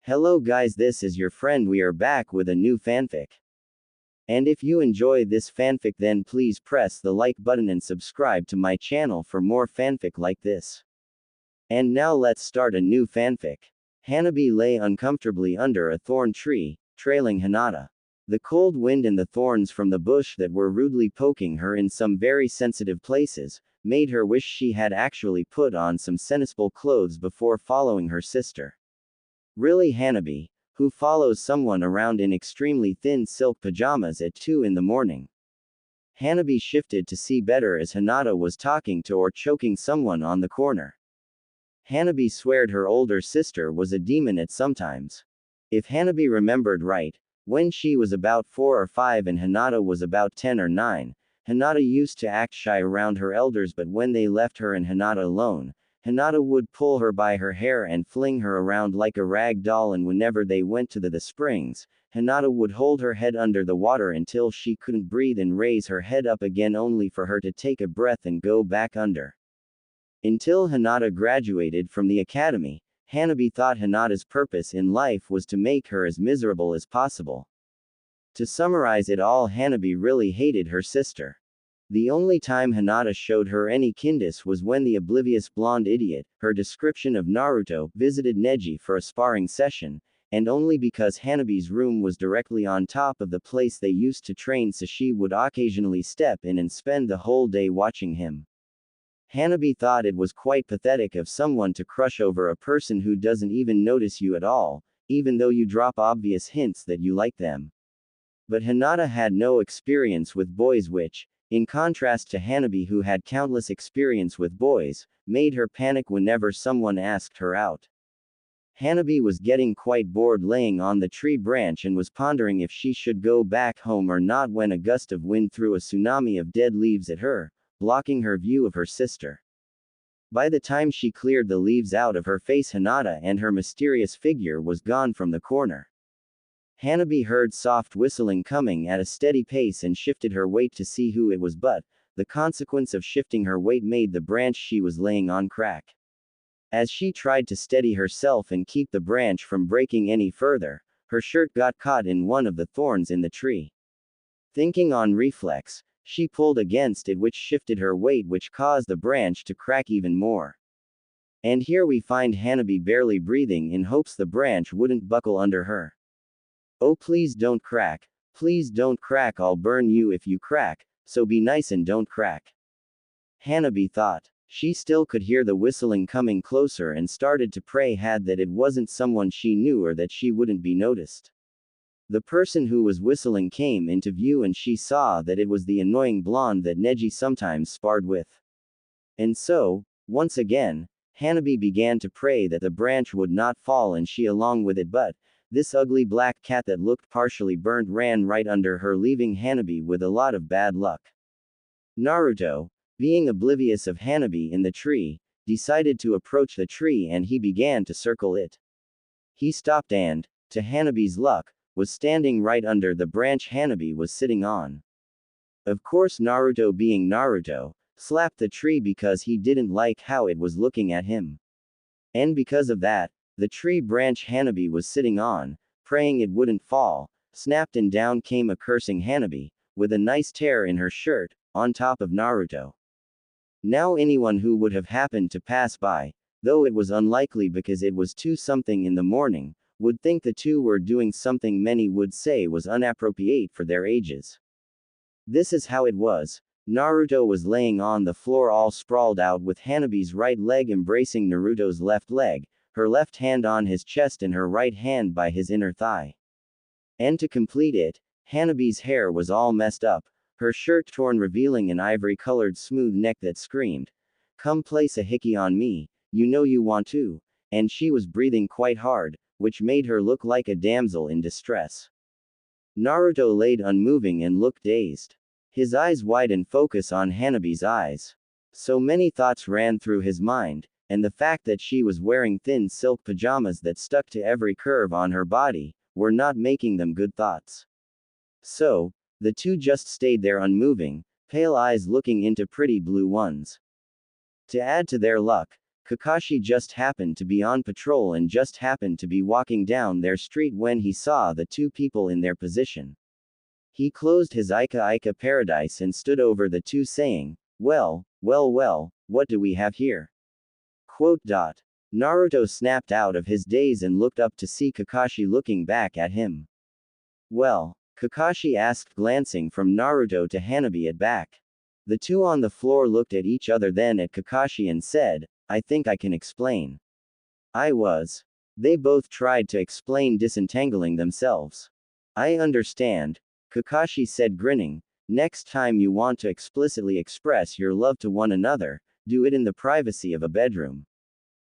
Hello guys, this is your friend. We are back with a new fanfic. And if you enjoy this fanfic, then please press the like button and subscribe to my channel for more fanfic like this. And now let's start a new fanfic. Hanabi lay uncomfortably under a thorn tree, trailing Hinata. The cold wind and the thorns from the bush that were rudely poking her in some very sensitive places made her wish she had actually put on some sensible clothes before following her sister. Really, Hanabi, who follows someone around in extremely thin silk pajamas at 2 in the morning? Hanabi shifted to see better as Hinata was talking to or choking someone on the corner. Hanabi sweared her older sister was a demon at sometimes. If Hanabi remembered right, when she was about 4 or 5 and Hinata was about 10 or 9, Hinata used to act shy around her elders, but when they left her and Hinata alone, Hinata would pull her by her hair and fling her around like a rag doll, and whenever they went to the springs, Hinata would hold her head under the water until she couldn't breathe and raise her head up again only for her to take a breath and go back under. Until Hinata graduated from the academy, Hanabi thought Hinata's purpose in life was to make her as miserable as possible. To summarize it all, Hanabi really hated her sister. The only time Hinata showed her any kindness was when the oblivious blonde idiot, her description of Naruto, visited Neji for a sparring session, and only because Hanabi's room was directly on top of the place they used to train, so she would occasionally step in and spend the whole day watching him. Hanabi thought it was quite pathetic of someone to crush over a person who doesn't even notice you at all, even though you drop obvious hints that you like them. But Hinata had no experience with boys, which, in contrast to Hanabi who had countless experience with boys, made her panic whenever someone asked her out. Hanabi was getting quite bored laying on the tree branch and was pondering if she should go back home or not when a gust of wind threw a tsunami of dead leaves at her, blocking her view of her sister. By the time she cleared the leaves out of her face, Hinata and her mysterious figure was gone from the corner. Hanabi heard soft whistling coming at a steady pace and shifted her weight to see who it was, but the consequence of shifting her weight made the branch she was laying on crack. As she tried to steady herself and keep the branch from breaking any further, her shirt got caught in one of the thorns in the tree. Thinking on reflex, she pulled against it, which shifted her weight, which caused the branch to crack even more. And here we find Hanabi barely breathing in hopes the branch wouldn't buckle under her. "Oh, please don't crack, I'll burn you if you crack, so be nice and don't crack," Hanabi thought. She still could hear the whistling coming closer and started to pray that it wasn't someone she knew or that she wouldn't be noticed. The person who was whistling came into view and she saw that it was the annoying blonde that Neji sometimes sparred with. And so, once again, Hanabi began to pray that the branch would not fall and she along with it, but this ugly black cat that looked partially burnt ran right under her, leaving Hanabi with a lot of bad luck. Naruto, being oblivious of Hanabi in the tree, decided to approach the tree and he began to circle it. He stopped and, to Hanabi's luck, was standing right under the branch Hanabi was sitting on. Of course, Naruto, being Naruto, slapped the tree because he didn't like how it was looking at him. And because of that, the tree branch Hanabi was sitting on, praying it wouldn't fall, snapped and down came a cursing Hanabi, with a nice tear in her shirt, on top of Naruto. Now anyone who would have happened to pass by, though it was unlikely because it was 2-something in the morning, would think the two were doing something many would say was inappropriate for their ages. This is how it was. Naruto was laying on the floor all sprawled out with Hanabi's right leg embracing Naruto's left leg, her left hand on his chest and her right hand by his inner thigh. And to complete it, Hanabi's hair was all messed up, her shirt torn, revealing an ivory-colored smooth neck that screamed, "Come place a hickey on me, you know you want to," and she was breathing quite hard, which made her look like a damsel in distress. Naruto laid unmoving and looked dazed. His eyes wide and focused on Hanabi's eyes. So many thoughts ran through his mind, and the fact that she was wearing thin silk pajamas that stuck to every curve on her body, were not making them good thoughts. So, the two just stayed there unmoving, pale eyes looking into pretty blue ones. To add to their luck, Kakashi just happened to be on patrol and just happened to be walking down their street when he saw the two people in their position. He closed his Ika paradise and stood over the two saying, well, what do we have here? Quote. Naruto snapped out of his daze and looked up to see Kakashi looking back at him. Well, Kakashi asked, glancing from Naruto to Hanabi at back. The two on the floor looked at each other, then at Kakashi, and said, I think I can explain. They both tried to explain, disentangling themselves. I understand, Kakashi said, grinning. Next time you want to explicitly express your love to one another, do it in the privacy of a bedroom.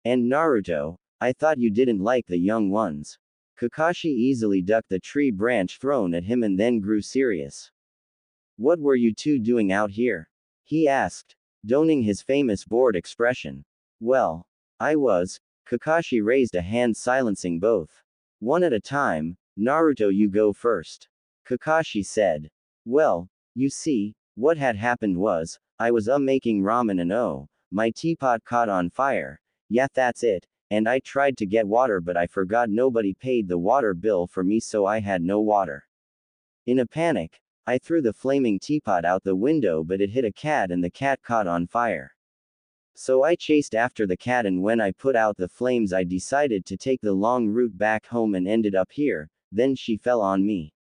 And Naruto, I thought you didn't like the young ones. Kakashi easily ducked the tree branch thrown at him and then grew serious. What were you two doing out here? He asked, donning his famous bored expression. Well, Kakashi raised a hand, silencing both. One at a time. Naruto, you go first. Kakashi said. Well, you see, what had happened was, I was making ramen and my teapot caught on fire. Yeah, that's it. And I tried to get water, but I forgot nobody paid the water bill for me, so I had no water. In a panic, I threw the flaming teapot out the window, but it hit a cat and the cat caught on fire. So I chased after the cat, and when I put out the flames I decided to take the long route back home and ended up here, then she fell on me.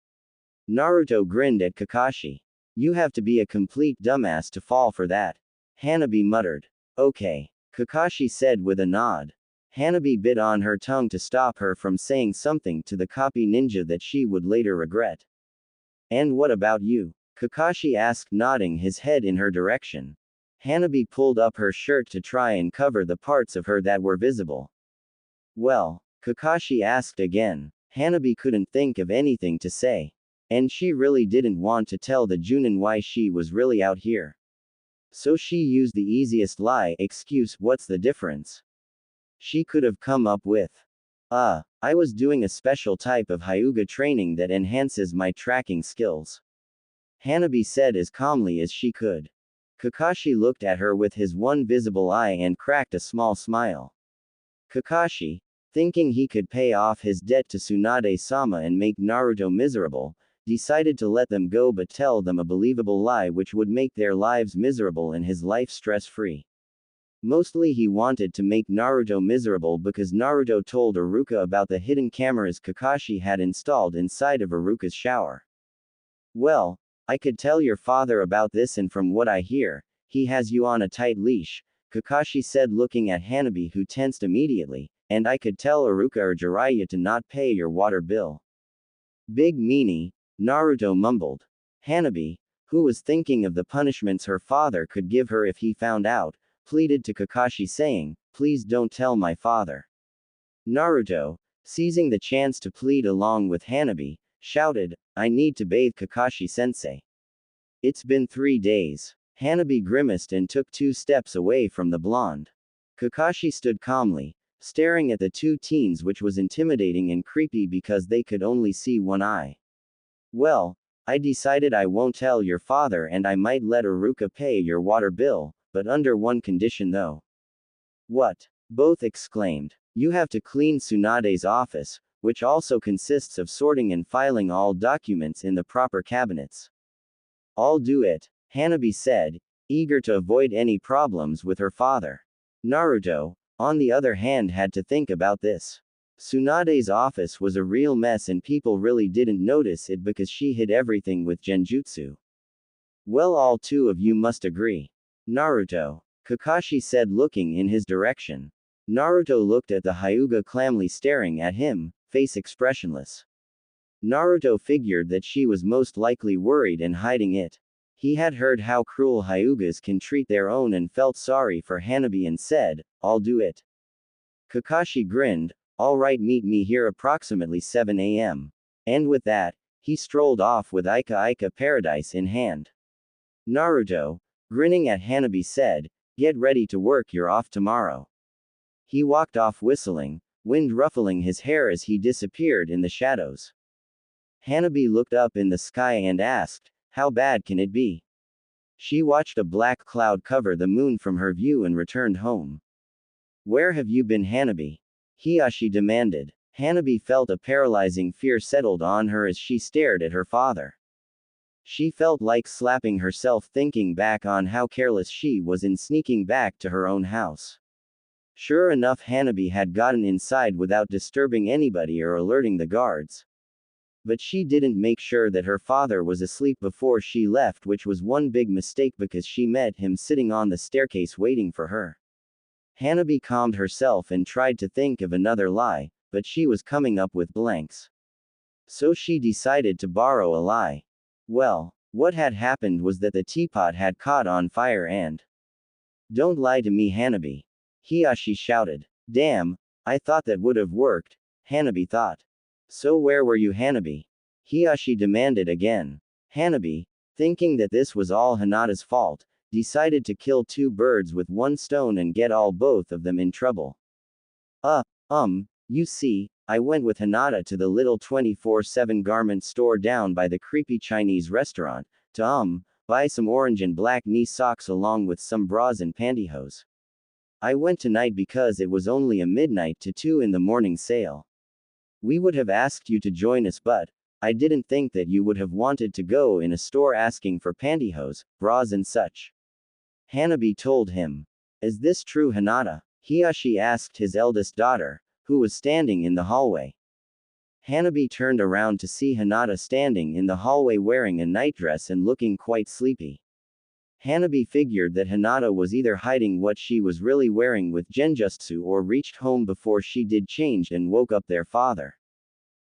Naruto grinned at Kakashi. You have to be a complete dumbass to fall for that. Hanabi muttered. Okay, Kakashi said with a nod. Hanabi bit on her tongue to stop her from saying something to the copy ninja that she would later regret. And what about you? Kakashi asked, nodding his head in her direction. Hanabi pulled up her shirt to try and cover the parts of her that were visible. Well, Kakashi asked again. Hanabi couldn't think of anything to say. And she really didn't want to tell the Junin why she was really out here. So she used the easiest lie excuse, what's the difference? She could have come up with. I was doing a special type of Hyuga training that enhances my tracking skills. Hanabi said as calmly as she could. Kakashi looked at her with his one visible eye and cracked a small smile. Kakashi, thinking he could pay off his debt to Tsunade-sama and make Naruto miserable, decided to let them go but tell them a believable lie which would make their lives miserable and his life stress-free. Mostly he wanted to make Naruto miserable because Naruto told Iruka about the hidden cameras Kakashi had installed inside of Iruka's shower. Well, I could tell your father about this, and from what I hear, he has you on a tight leash, Kakashi said, looking at Hanabi, who tensed immediately, and I could tell Iruka or Jiraiya to not pay your water bill. Big meanie, Naruto mumbled. Hanabi, who was thinking of the punishments her father could give her if he found out, pleaded to Kakashi, saying, please don't tell my father. Naruto, seizing the chance to plead along with Hanabi, shouted, I need to bathe, Kakashi-sensei. It's been 3 days. Hanabi grimaced and took 2 steps away from the blonde. Kakashi stood calmly, staring at the two teens, which was intimidating and creepy because they could only see one eye. Well, I decided I won't tell your father, and I might let Iruka pay your water bill, but under one condition though. What? Both exclaimed. You have to clean Tsunade's office, which also consists of sorting and filing all documents in the proper cabinets. I'll do it, Hanabi said, eager to avoid any problems with her father. Naruto, on the other hand, had to think about this. Tsunade's office was a real mess and people really didn't notice it because she hid everything with genjutsu. Well, all 2 of you must agree. Naruto, Kakashi said, looking in his direction. Naruto looked at the Hyuga calmly staring at him, face expressionless. Naruto figured that she was most likely worried and hiding it. He had heard how cruel Hyugas can treat their own and felt sorry for Hanabi and said, I'll do it. Kakashi grinned, alright, meet me here approximately 7 a.m. And with that, he strolled off with Ika paradise in hand. Naruto, grinning at Hanabi, said, get ready to work, you're off tomorrow. He walked off whistling, wind ruffling his hair as he disappeared in the shadows. Hanabi looked up in the sky and asked, how bad can it be? She watched a black cloud cover the moon from her view and returned home. Where have you been, Hanabi? Hiyashi demanded. Hanabi felt a paralyzing fear settled on her as she stared at her father. She felt like slapping herself thinking back on how careless she was in sneaking back to her own house. Sure enough, Hanabi had gotten inside without disturbing anybody or alerting the guards. But she didn't make sure that her father was asleep before she left, which was one big mistake because she met him sitting on the staircase waiting for her. Hanabi calmed herself and tried to think of another lie, but she was coming up with blanks. So she decided to borrow a lie. Well, what had happened was that the teapot had caught on fire and... Don't lie to me, Hanabi. Hiyashi shouted. Damn, I thought that would have worked, Hanabi thought. So where were you, Hanabi? Hiyashi demanded again. Hanabi, thinking that this was all Hanada's fault, decided to kill two birds with one stone and get both of them in trouble. You see, I went with Hanada to the little 24/7 garment store down by the creepy Chinese restaurant, to buy some orange and black knee socks along with some bras and pantyhose. I went tonight because it was only a midnight to 2 in the morning sale. We would have asked you to join us, but I didn't think that you would have wanted to go in a store asking for pantyhose, bras and such. Hanabi told him. Is this true, Hanada? Hiyashi asked his eldest daughter, who was standing in the hallway. Hanabi turned around to see Hanada standing in the hallway wearing a nightdress and looking quite sleepy. Hanabi figured that Hanada was either hiding what she was really wearing with genjutsu or reached home before she did change and woke up their father.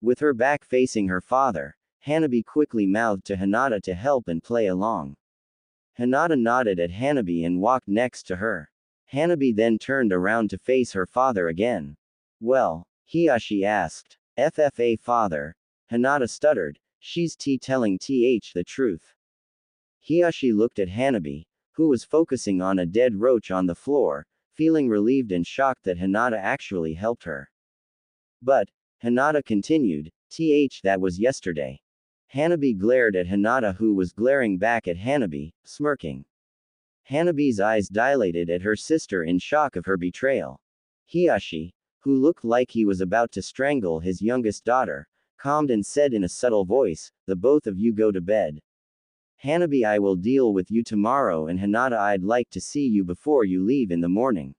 With her back facing her father, Hanabi quickly mouthed to Hanada to help and play along. Hanada nodded at Hanabi and walked next to her. Hanabi then turned around to face her father again. Well, Hiyashi asked. FFA father. Hanada stuttered, she's telling the truth. Hiyashi looked at Hanabi, who was focusing on a dead roach on the floor, feeling relieved and shocked that Hanada actually helped her. But, Hanada continued, that was yesterday. Hanabi glared at Hanada, who was glaring back at Hanabi, smirking. Hanabi's eyes dilated at her sister in shock of her betrayal. Hiyashi, who looked like he was about to strangle his youngest daughter, calmed and said in a subtle voice, the both of you go to bed. Hanabi, I will deal with you tomorrow, and Hanada, I'd like to see you before you leave in the morning.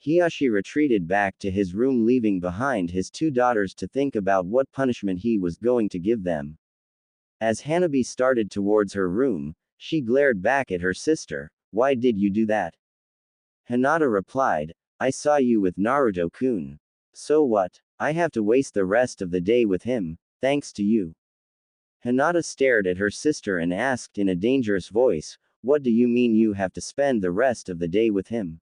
Hiyashi retreated back to his room, leaving behind his two daughters to think about what punishment he was going to give them. As Hanabi started towards her room, she glared back at her sister. Why did you do that? Hanada replied, I saw you with Naruto-kun. So what? I have to waste the rest of the day with him, thanks to you. Hanada stared at her sister and asked in a dangerous voice, what do you mean you have to spend the rest of the day with him?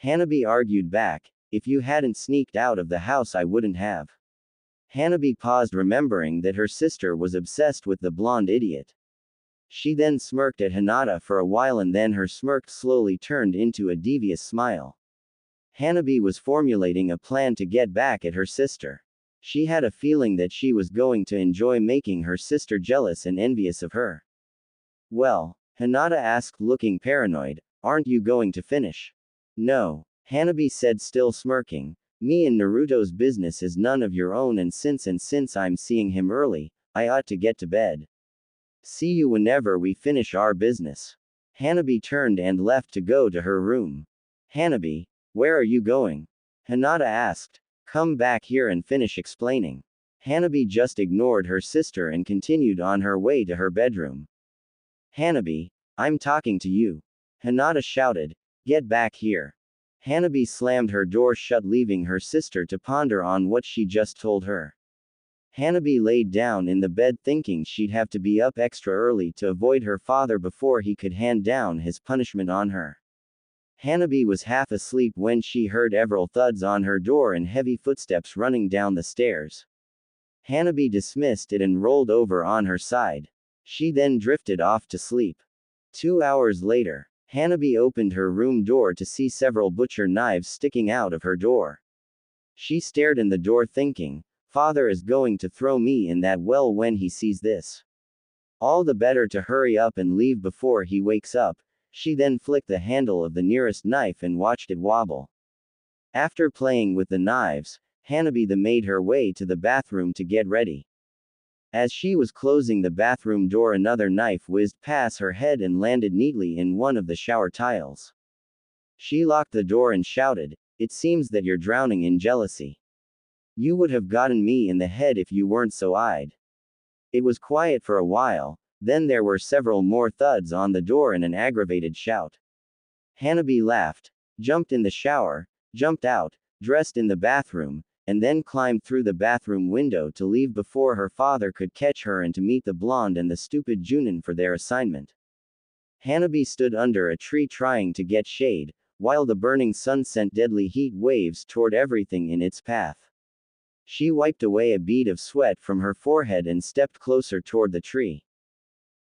Hanabi argued back, if you hadn't sneaked out of the house I wouldn't have. Hanabi paused, remembering that her sister was obsessed with the blonde idiot. She then smirked at Hanada for a while, and then her smirk slowly turned into a devious smile. Hanabi was formulating a plan to get back at her sister. She had a feeling that she was going to enjoy making her sister jealous and envious of her. Well, Hanada asked, looking paranoid, aren't you going to finish? No, Hanabi said, still smirking. Me and Naruto's business is none of your own, and since I'm seeing him early, I ought to get to bed. See you whenever we finish our business. Hanabi turned and left to go to her room. Hanabi, where are you going? Hanada asked. Come back here and finish explaining. Hanabi just ignored her sister and continued on her way to her bedroom. Hanabi, I'm talking to you. Hanada shouted. Get back here. Hanabi slammed her door shut, leaving her sister to ponder on what she just told her. Hanabi laid down in the bed thinking she'd have to be up extra early to avoid her father before he could hand down his punishment on her. Hanabi was half asleep when she heard several thuds on her door and heavy footsteps running down the stairs. Hanabi dismissed it and rolled over on her side. She then drifted off to sleep. 2 hours later, Hanabi opened her room door to see several butcher knives sticking out of her door. She stared in the door thinking, Father is going to throw me in that well when he sees this. All the better to hurry up and leave before he wakes up. She then flicked the handle of the nearest knife and watched it wobble. After playing with the knives, Hanabi made her way to the bathroom to get ready. As she was closing the bathroom door, another knife whizzed past her head and landed neatly in one of the shower tiles. She locked the door and shouted, "It seems that you're drowning in jealousy. You would have gotten me in the head if you weren't so eyed." It was quiet for a while, then there were several more thuds on the door and an aggravated shout. Hanabi laughed, jumped in the shower, jumped out, dressed in the bathroom, and then climbed through the bathroom window to leave before her father could catch her and to meet the blonde and the stupid Junin for their assignment. Hanabi stood under a tree trying to get shade, while the burning sun sent deadly heat waves toward everything in its path. She wiped away a bead of sweat from her forehead and stepped closer toward the tree.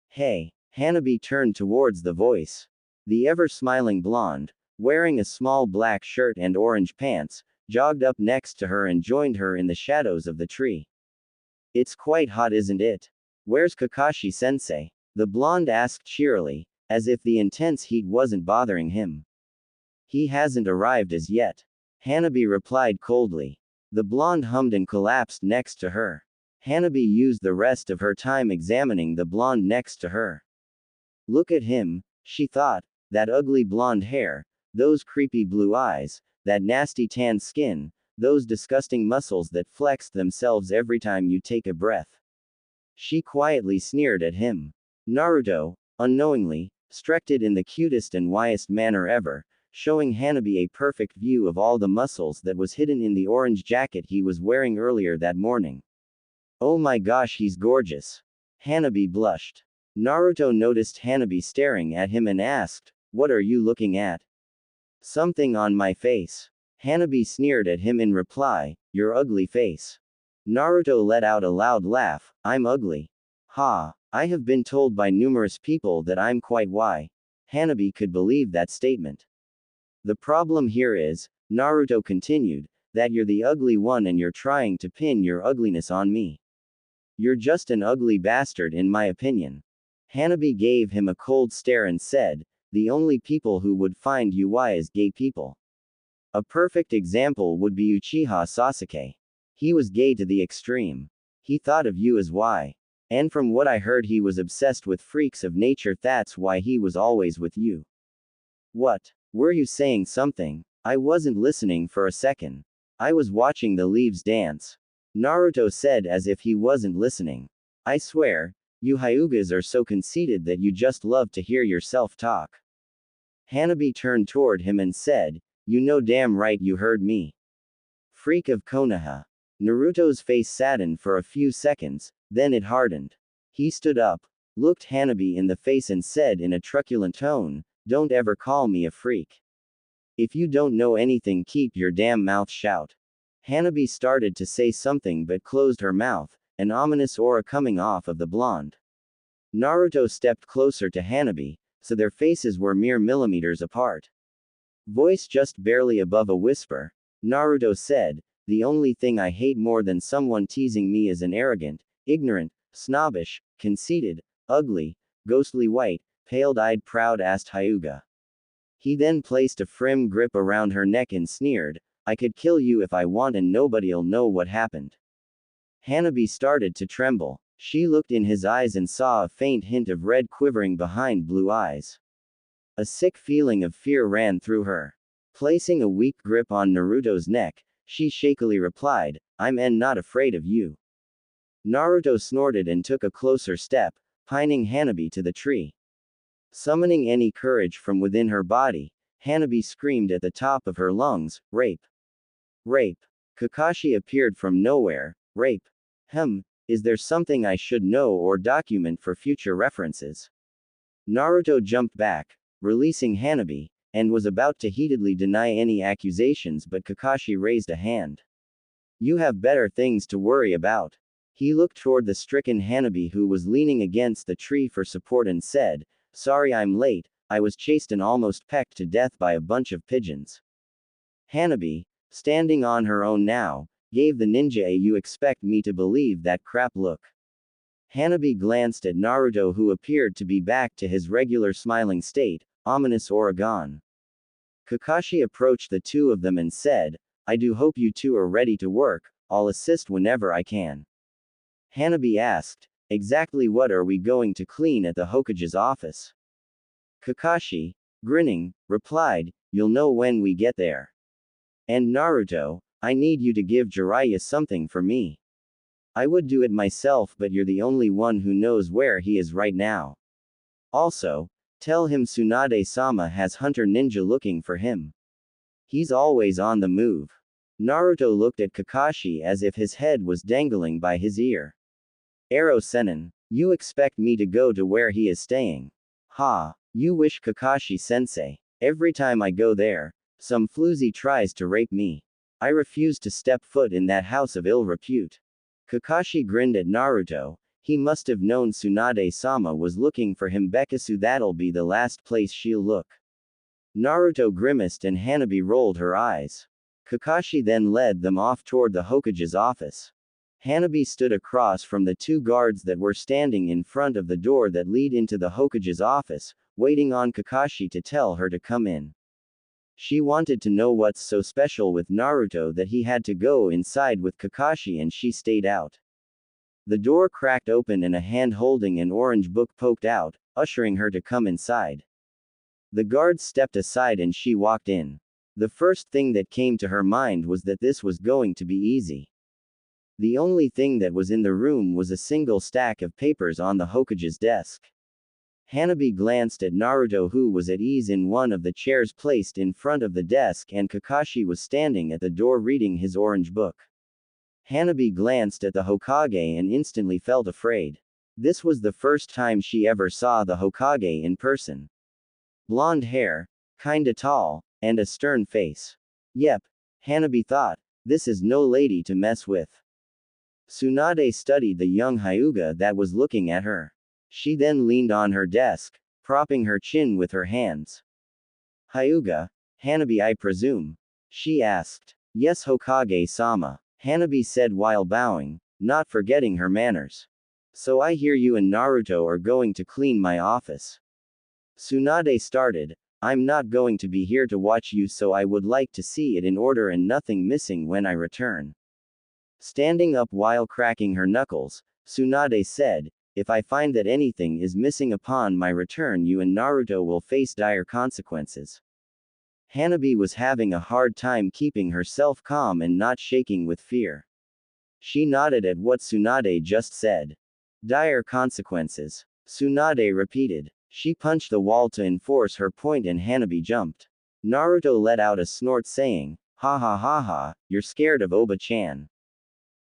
"Hey." Hanabi turned towards the voice. The ever-smiling blonde, wearing a small black shirt and orange pants, jogged up next to her and joined her in the shadows of the tree. "It's quite hot, isn't it? Where's Kakashi-sensei?" the blonde asked cheerily, as if the intense heat wasn't bothering him. "He hasn't arrived as yet," Hanabi replied coldly. The blonde hummed and collapsed next to her. Hanabi used the rest of her time examining the blonde next to her. "Look at him," she thought, "that ugly blonde hair, those creepy blue eyes, that nasty tan skin, those disgusting muscles that flex themselves every time you take a breath." She quietly sneered at him. Naruto, unknowingly, stretched it in the cutest and wryest manner ever, showing Hanabi a perfect view of all the muscles that was hidden in the orange jacket he was wearing earlier that morning. "Oh my gosh, he's gorgeous." Hanabi blushed. Naruto noticed Hanabi staring at him and asked, "What are you looking at?" "Something on my face." Hanabi sneered at him in reply, "Your ugly face." Naruto let out a loud laugh, "I'm ugly? Ha, I have been told by numerous people that I'm quite why." Hanabi could believe that statement. "The problem here is," Naruto continued, "that you're the ugly one and you're trying to pin your ugliness on me. You're just an ugly bastard in my opinion." Hanabi gave him a cold stare and said, "The only people who would find you why is gay people. A perfect example would be Uchiha Sasuke. He was gay to the extreme. He thought of you as why. And from what I heard he was obsessed with freaks of nature, that's why he was always with you." "What? Were you saying something?" "I wasn't listening for a second. I was watching the leaves dance," Naruto said as if he wasn't listening. "I swear, you Hyugas are so conceited that you just love to hear yourself talk." Hanabi turned toward him and said, "You know damn right you heard me. Freak of Konoha." Naruto's face saddened for a few seconds, then it hardened. He stood up, looked Hanabi in the face and said in a truculent tone, "Don't ever call me a freak. If you don't know anything, keep your damn mouth shut." Hanabi started to say something but closed her mouth, an ominous aura coming off of the blonde. Naruto stepped closer to Hanabi, so their faces were mere millimeters apart. Voice just barely above a whisper, Naruto said, "The only thing I hate more than someone teasing me is an arrogant, ignorant, snobbish, conceited, ugly, ghostly white, pale-eyed proud-assed Hyuga." He then placed a firm grip around her neck and sneered, "I could kill you if I want and nobody'll know what happened." Hanabi started to tremble. She looked in his eyes and saw a faint hint of red quivering behind blue eyes. A sick feeling of fear ran through her. Placing a weak grip on Naruto's neck, she shakily replied, "I'm not afraid of you." Naruto snorted and took a closer step, pinning Hanabi to the tree. Summoning any courage from within her body, Hanabi screamed at the top of her lungs, "Rape! Rape!" Kakashi appeared from nowhere. "Rape? Is there something I should know or document for future references?" Naruto jumped back, releasing Hanabi, and was about to heatedly deny any accusations, but Kakashi raised a hand. "You have better things to worry about." He looked toward the stricken Hanabi, who was leaning against the tree for support, and said, "Sorry I'm late, I was chased and almost pecked to death by a bunch of pigeons." Hanabi, standing on her own now, gave the ninja a "you expect me to believe that crap" look. Hanabi glanced at Naruto, who appeared to be back to his regular smiling state, ominous aura gone. Kakashi approached the two of them and said, I do hope you two are ready to work, I'll assist whenever I can. Hanabi asked, exactly what are we going to clean at the Hokage's office? Kakashi, grinning, replied, you'll know when we get there. And Naruto, I need you to give Jiraiya something for me. I would do it myself, but you're the only one who knows where he is right now. Also, tell him Tsunade-sama has Hunter Ninja looking for him. He's always on the move. Naruto looked at Kakashi as if his head was dangling by his ear. Ero Sennin, you expect me to go to where he is staying? Ha, you wish, Kakashi-sensei. Every time I go there, some floozy tries to rape me. I refuse to step foot in that house of ill repute. Kakashi grinned at Naruto. He must have known Tsunade-sama was looking for him. Bekatsu, that'll be the last place she'll look. Naruto grimaced and Hanabi rolled her eyes. Kakashi then led them off toward the Hokage's office. Hanabi stood across from the two guards that were standing in front of the door that lead into the Hokage's office, waiting on Kakashi to tell her to come in. She wanted to know what's so special with Naruto that he had to go inside with Kakashi, and she stayed out. The door cracked open and a hand holding an orange book poked out, ushering her to come inside. The guards stepped aside and she walked in. The first thing that came to her mind was that this was going to be easy. The only thing that was in the room was a single stack of papers on the Hokage's desk. Hanabi glanced at Naruto, who was at ease in one of the chairs placed in front of the desk, and Kakashi was standing at the door reading his orange book. Hanabi glanced at the Hokage and instantly felt afraid. This was the first time she ever saw the Hokage in person. Blonde hair, kinda tall, and a stern face. Yep, Hanabi thought, this is no lady to mess with. Tsunade studied the young Hyuga that was looking at her. She then leaned on her desk, propping her chin with her hands. Hyuga, Hanabi, I presume? She asked. Yes, Hokage-sama, Hanabi said while bowing, not forgetting her manners. So I hear you and Naruto are going to clean my office. Tsunade started. I'm not going to be here to watch you, so I would like to see it in order and nothing missing when I return. Standing up while cracking her knuckles, Tsunade said, if I find that anything is missing upon my return, you and Naruto will face dire consequences. Hanabi was having a hard time keeping herself calm and not shaking with fear. She nodded at what Tsunade just said. Dire consequences, Tsunade repeated. She punched the wall to enforce her point and Hanabi jumped. Naruto let out a snort saying, ha ha ha ha, you're scared of Oba-chan.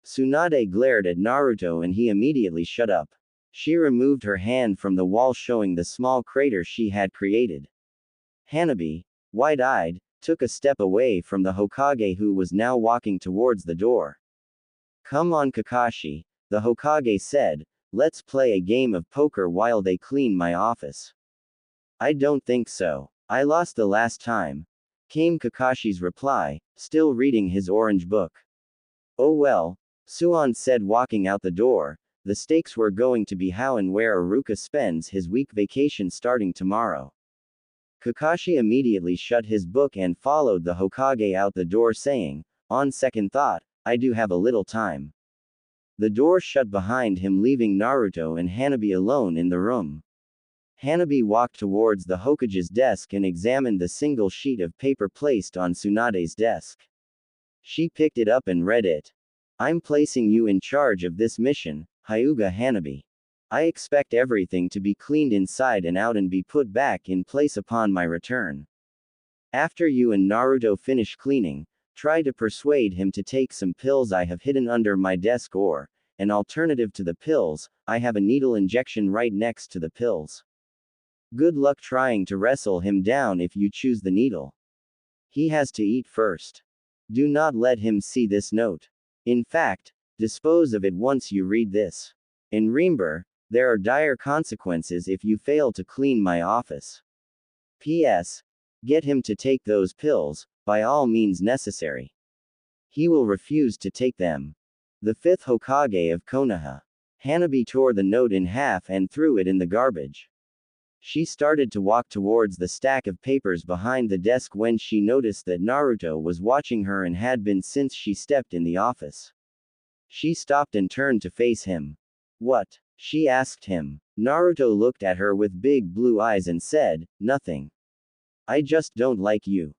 Tsunade glared at Naruto and he immediately shut up. She removed her hand from the wall, showing the small crater she had created. Hanabi, wide-eyed, took a step away from the Hokage, who was now walking towards the door. Come on, Kakashi, the Hokage said, let's play a game of poker while they clean my office. I don't think so. I lost the last time, came Kakashi's reply, still reading his orange book. Oh well, Suan said, walking out the door. The stakes were going to be how and where Iruka spends his week vacation starting tomorrow. Kakashi immediately shut his book and followed the Hokage out the door, saying, on second thought, I do have a little time. The door shut behind him, leaving Naruto and Hanabi alone in the room. Hanabi walked towards the Hokage's desk and examined the single sheet of paper placed on Tsunade's desk. She picked it up and read it. I'm placing you in charge of this mission, Hyuga Hanabi. I expect everything to be cleaned inside and out and be put back in place upon my return. After you and Naruto finish cleaning, try to persuade him to take some pills I have hidden under my desk, or, an alternative to the pills, I have a needle injection right next to the pills. Good luck trying to wrestle him down if you choose the needle. He has to eat first. Do not let him see this note. In fact, dispose of it once you read this. And remember, there are dire consequences if you fail to clean my office. P.S. Get him to take those pills, by all means necessary. He will refuse to take them. The fifth Hokage of Konoha. Hanabi tore the note in half and threw it in the garbage. She started to walk towards the stack of papers behind the desk when she noticed that Naruto was watching her and had been since she stepped in the office. She stopped and turned to face him. What? She asked him. Naruto looked at her with big blue eyes and said, nothing. I just don't like you.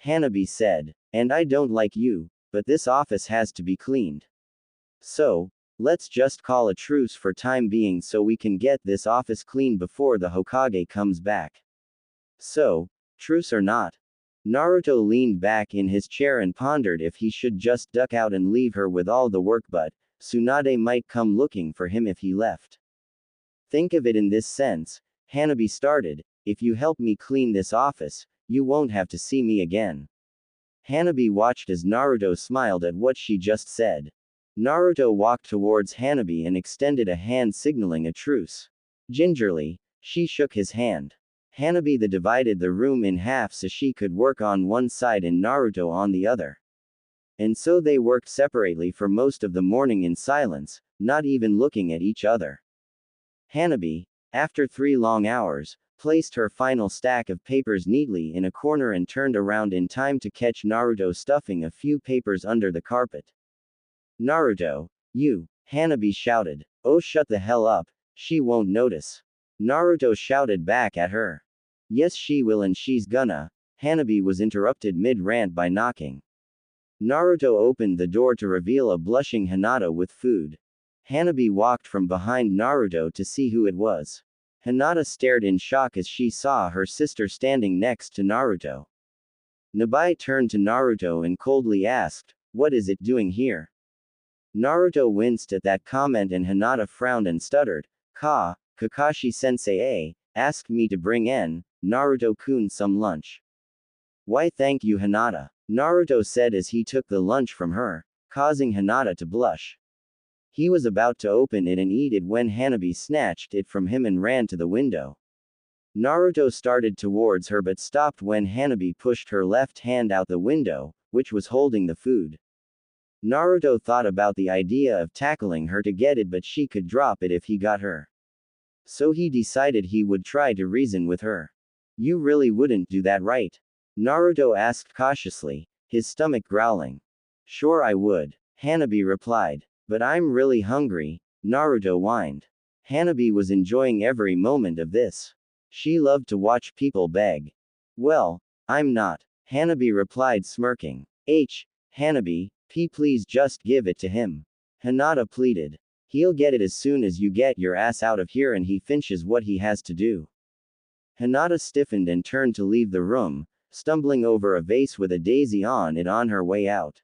Hanabi said. And I don't like you, but this office has to be cleaned. So, let's just call a truce for time being so we can get this office clean before the Hokage comes back. So, truce or not? Naruto leaned back in his chair and pondered if he should just duck out and leave her with all the work, but Tsunade might come looking for him if he left. Think of it in this sense, Hanabi started, if you help me clean this office, you won't have to see me again. Hanabi watched as Naruto smiled at what she just said. Naruto walked towards Hanabi and extended a hand signaling a truce. Gingerly, she shook his hand. Hanabi divided the room in half so she could work on one side and Naruto on the other. And so they worked separately for most of the morning in silence, not even looking at each other. Hanabi, after 3 long hours, placed her final stack of papers neatly in a corner and turned around in time to catch Naruto stuffing a few papers under the carpet. Naruto, you, Hanabi shouted. Oh, shut the hell up, she won't notice. Naruto shouted back at her. Yes, she will, and she's gonna. Hanabi was interrupted mid-rant by knocking. Naruto opened the door to reveal a blushing Hinata with food. Hanabi walked from behind Naruto to see who it was. Hinata stared in shock as she saw her sister standing next to Naruto. Nabai turned to Naruto and coldly asked, what is it doing here? Naruto winced at that comment and Hinata frowned and stuttered, Kakashi-sensei asked me to bring Naruto-kun some lunch. Why thank you, Hinata, Naruto said as he took the lunch from her, causing Hinata to blush. He was about to open it and eat it when Hanabi snatched it from him and ran to the window. Naruto started towards her but stopped when Hanabi pushed her left hand out the window, which was holding the food. Naruto thought about the idea of tackling her to get it, but she could drop it if he got her. So he decided he would try to reason with her. You really wouldn't do that, right? Naruto asked cautiously, his stomach growling. Sure I would, Hanabi replied. But I'm really hungry, Naruto whined. Hanabi was enjoying every moment of this. She loved to watch people beg. Well, I'm not, Hanabi replied smirking. Hanabi, please just give it to him. Hinata pleaded. He'll get it as soon as you get your ass out of here and he finishes what he has to do. Hinata stiffened and turned to leave the room, stumbling over a vase with a daisy on it on her way out.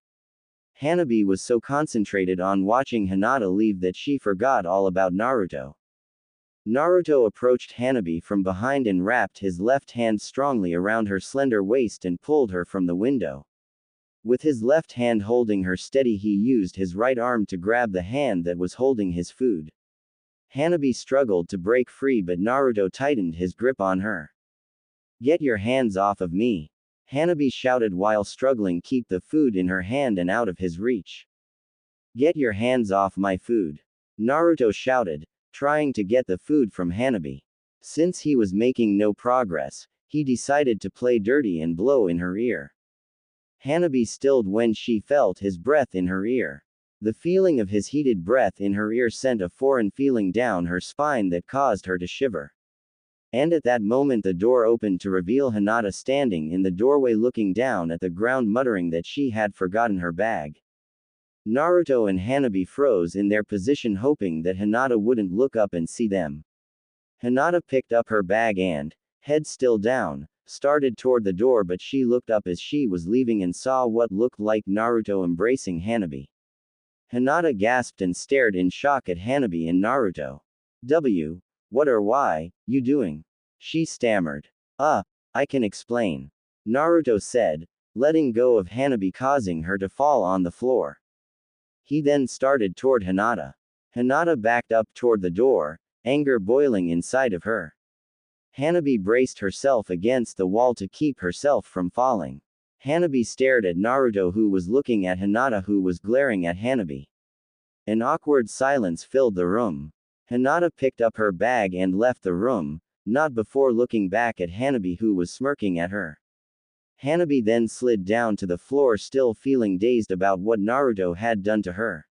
Hanabi was so concentrated on watching Hinata leave that she forgot all about Naruto. Naruto approached Hanabi from behind and wrapped his left hand strongly around her slender waist and pulled her from the window. With his left hand holding her steady, he used his right arm to grab the hand that was holding his food. Hanabi struggled to break free, but Naruto tightened his grip on her. Get your hands off of me, Hanabi shouted while struggling to keep the food in her hand and out of his reach. Get your hands off my food, Naruto shouted, trying to get the food from Hanabi. Since he was making no progress, he decided to play dirty and blow in her ear. Hanabi stilled when she felt his breath in her ear. The feeling of his heated breath in her ear sent a foreign feeling down her spine that caused her to shiver. And at that moment the door opened to reveal Hinata standing in the doorway looking down at the ground muttering that she had forgotten her bag. Naruto and Hanabi froze in their position hoping that Hinata wouldn't look up and see them. Hinata picked up her bag and, head still down, started toward the door, but she looked up as she was leaving and saw what looked like Naruto embracing Hanabi. Hinata gasped and stared in shock at Hanabi and Naruto. What or why, you doing? She stammered. I can explain, Naruto said, letting go of Hanabi causing her to fall on the floor. He then started toward Hinata. Hinata backed up toward the door, anger boiling inside of her. Hanabi braced herself against the wall to keep herself from falling. Hanabi stared at Naruto who was looking at Hinata who was glaring at Hanabi. An awkward silence filled the room. Hinata picked up her bag and left the room, not before looking back at Hanabi, who was smirking at her. Hanabi then slid down to the floor, still feeling dazed about what Naruto had done to her.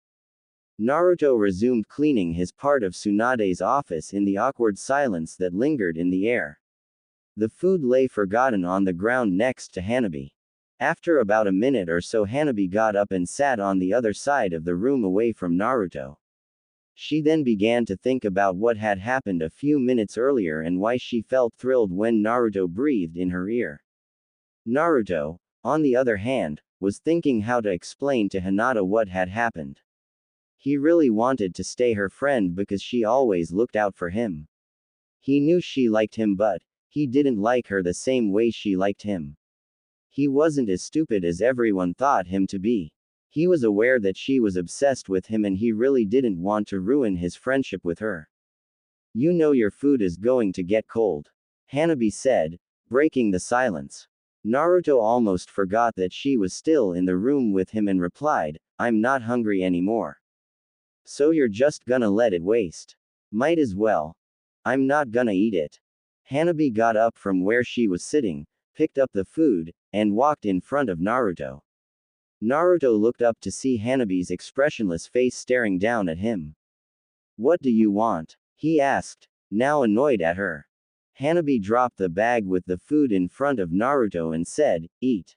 Naruto resumed cleaning his part of Tsunade's office in the awkward silence that lingered in the air. The food lay forgotten on the ground next to Hanabi. After about a minute or so, Hanabi got up and sat on the other side of the room away from Naruto. She then began to think about what had happened a few minutes earlier and why she felt thrilled when Naruto breathed in her ear. Naruto, on the other hand, was thinking how to explain to Hinata what had happened. He really wanted to stay her friend because she always looked out for him. He knew she liked him, but he didn't like her the same way she liked him. He wasn't as stupid as everyone thought him to be. He was aware that she was obsessed with him and he really didn't want to ruin his friendship with her. "You know your food is going to get cold," Hanabi said, breaking the silence. Naruto almost forgot that she was still in the room with him and replied, "I'm not hungry anymore." "So you're just gonna let it waste?" "Might as well. I'm not gonna eat it." Hanabi got up from where she was sitting, picked up the food, and walked in front of Naruto. Naruto looked up to see Hanabi's expressionless face staring down at him. "What do you want?" he asked, now annoyed at her. Hanabi dropped the bag with the food in front of Naruto and said, "Eat."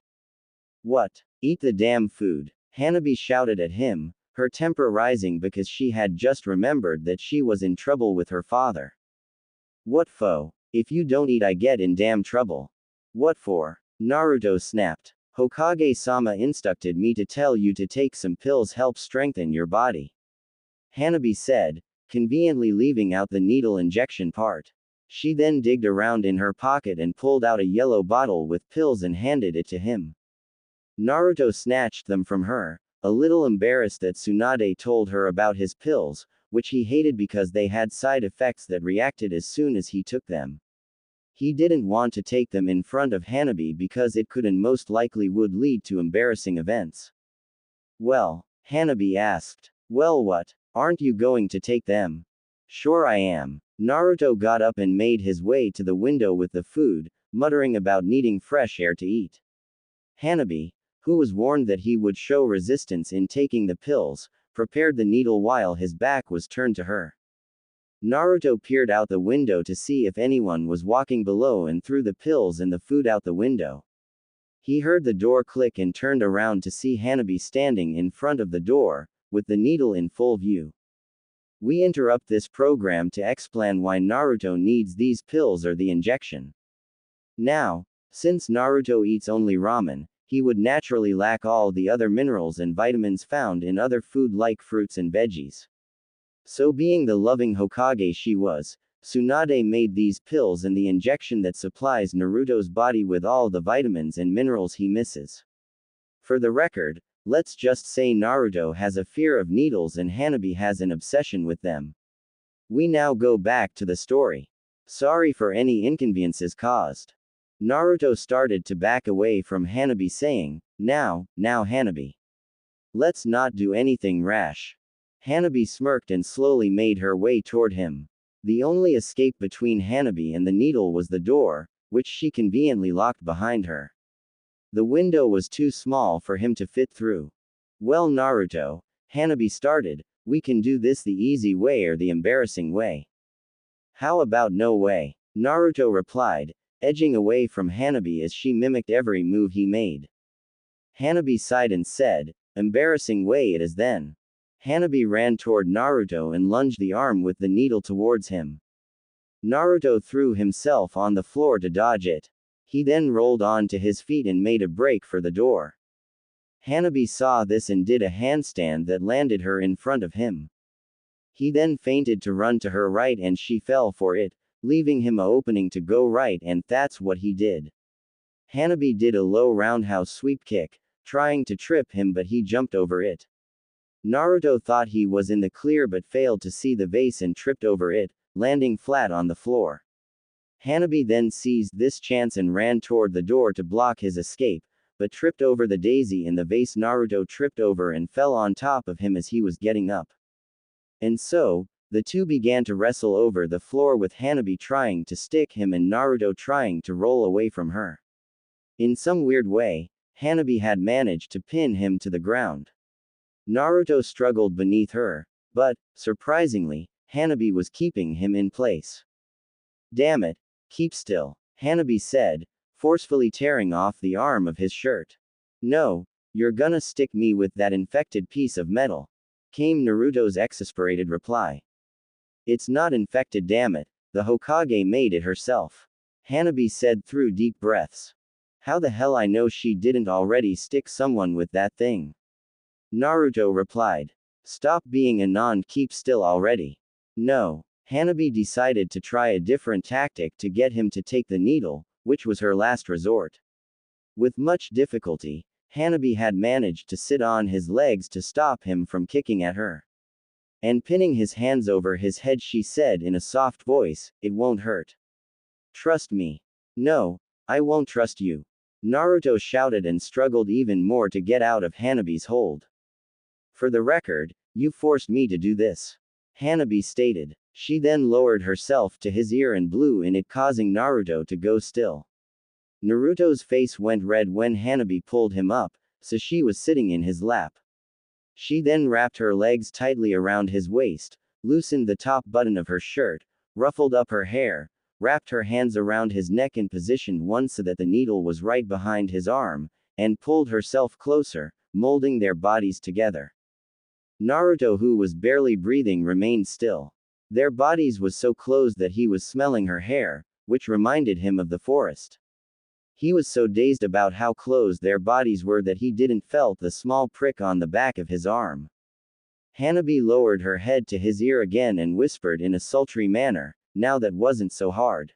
"What? Eat the damn food," Hanabi shouted at him, her temper rising because she had just remembered that she was in trouble with her father. "What for? If you don't eat, I get in damn trouble." "What for?" Naruto snapped. "Hokage-sama instructed me to tell you to take some pills help strengthen your body," Hanabi said, conveniently leaving out the needle injection part. She then digged around in her pocket and pulled out a yellow bottle with pills and handed it to him. Naruto snatched them from her, a little embarrassed that Tsunade told her about his pills, which he hated because they had side effects that reacted as soon as he took them. He didn't want to take them in front of Hanabi because it could and most likely would lead to embarrassing events. "Well?" Hanabi asked. "Well, what? Aren't you going to take them?" "Sure I am." Naruto got up and made his way to the window with the food, muttering about needing fresh air to eat. Hanabi, who was warned that he would show resistance in taking the pills, prepared the needle while his back was turned to her. Naruto peered out the window to see if anyone was walking below and threw the pills and the food out the window. He heard the door click and turned around to see Hanabi standing in front of the door, with the needle in full view. We interrupt this program to explain why Naruto needs these pills or the injection. Now, since Naruto eats only ramen, he would naturally lack all the other minerals and vitamins found in other food like fruits and veggies. So being the loving Hokage she was, Tsunade made these pills and the injection that supplies Naruto's body with all the vitamins and minerals he misses. For the record, let's just say Naruto has a fear of needles and Hanabi has an obsession with them. We now go back to the story. Sorry for any inconveniences caused. Naruto started to back away from Hanabi saying, Now Hanabi. Let's not do anything rash." Hanabi smirked and slowly made her way toward him. The only escape between Hanabi and the needle was the door, which she conveniently locked behind her. The window was too small for him to fit through. "Well, Naruto," Hanabi started, "we can do this the easy way or the embarrassing way." "How about no way?" Naruto replied, edging away from Hanabi as she mimicked every move he made. Hanabi sighed and said, "Embarrassing way it is then." Hanabi ran toward Naruto and lunged the arm with the needle towards him. Naruto threw himself on the floor to dodge it. He then rolled on to his feet and made a break for the door. Hanabi saw this and did a handstand that landed her in front of him. He then feinted to run to her right and she fell for it, leaving him a opening to go right, and that's what he did. Hanabi did a low roundhouse sweep kick, trying to trip him, but he jumped over it. Naruto thought he was in the clear but failed to see the vase and tripped over it, landing flat on the floor. Hanabi then seized this chance and ran toward the door to block his escape, but tripped over the daisy in the vase. Naruto tripped over and fell on top of him as he was getting up. And so, The two began to wrestle over the floor with Hanabi trying to stick him and Naruto trying to roll away from her. In some weird way, Hanabi had managed to pin him to the ground. Naruto struggled beneath her, but, surprisingly, Hanabi was keeping him in place. Damn it, keep still, Hanabi said, forcefully tearing off the arm of his shirt. No, you're gonna stick me with that infected piece of metal, came Naruto's exasperated reply. It's not infected, damn it, the Hokage made it herself. Hanabi said through deep breaths. How the hell I know she didn't already stick someone with that thing? Naruto replied. Stop being a non, keep still already. No. Hanabi decided to try a different tactic to get him to take the needle, which was her last resort. With much difficulty, Hanabi had managed to sit on his legs to stop him from kicking at her. And pinning his hands over his head, she said in a soft voice, "It won't hurt. Trust me." No, I won't trust you. Naruto shouted and struggled even more to get out of Hanabi's hold. For the record, you forced me to do this, Hanabi stated. She then lowered herself to his ear and blew in it, causing Naruto to go still. Naruto's face went red when Hanabi pulled him up, so she was sitting in his lap. She then wrapped her legs tightly around his waist, loosened the top button of her shirt, ruffled up her hair, wrapped her hands around his neck and positioned one so that the needle was right behind his arm, and pulled herself closer, molding their bodies together. Naruto, who was barely breathing, remained still. Their bodies was so close that he was smelling her hair, which reminded him of the forest. He was so dazed about how close their bodies were that he didn't felt the small prick on the back of his arm. Hanabi lowered her head to his ear again and whispered in a sultry manner, "Now that wasn't so hard."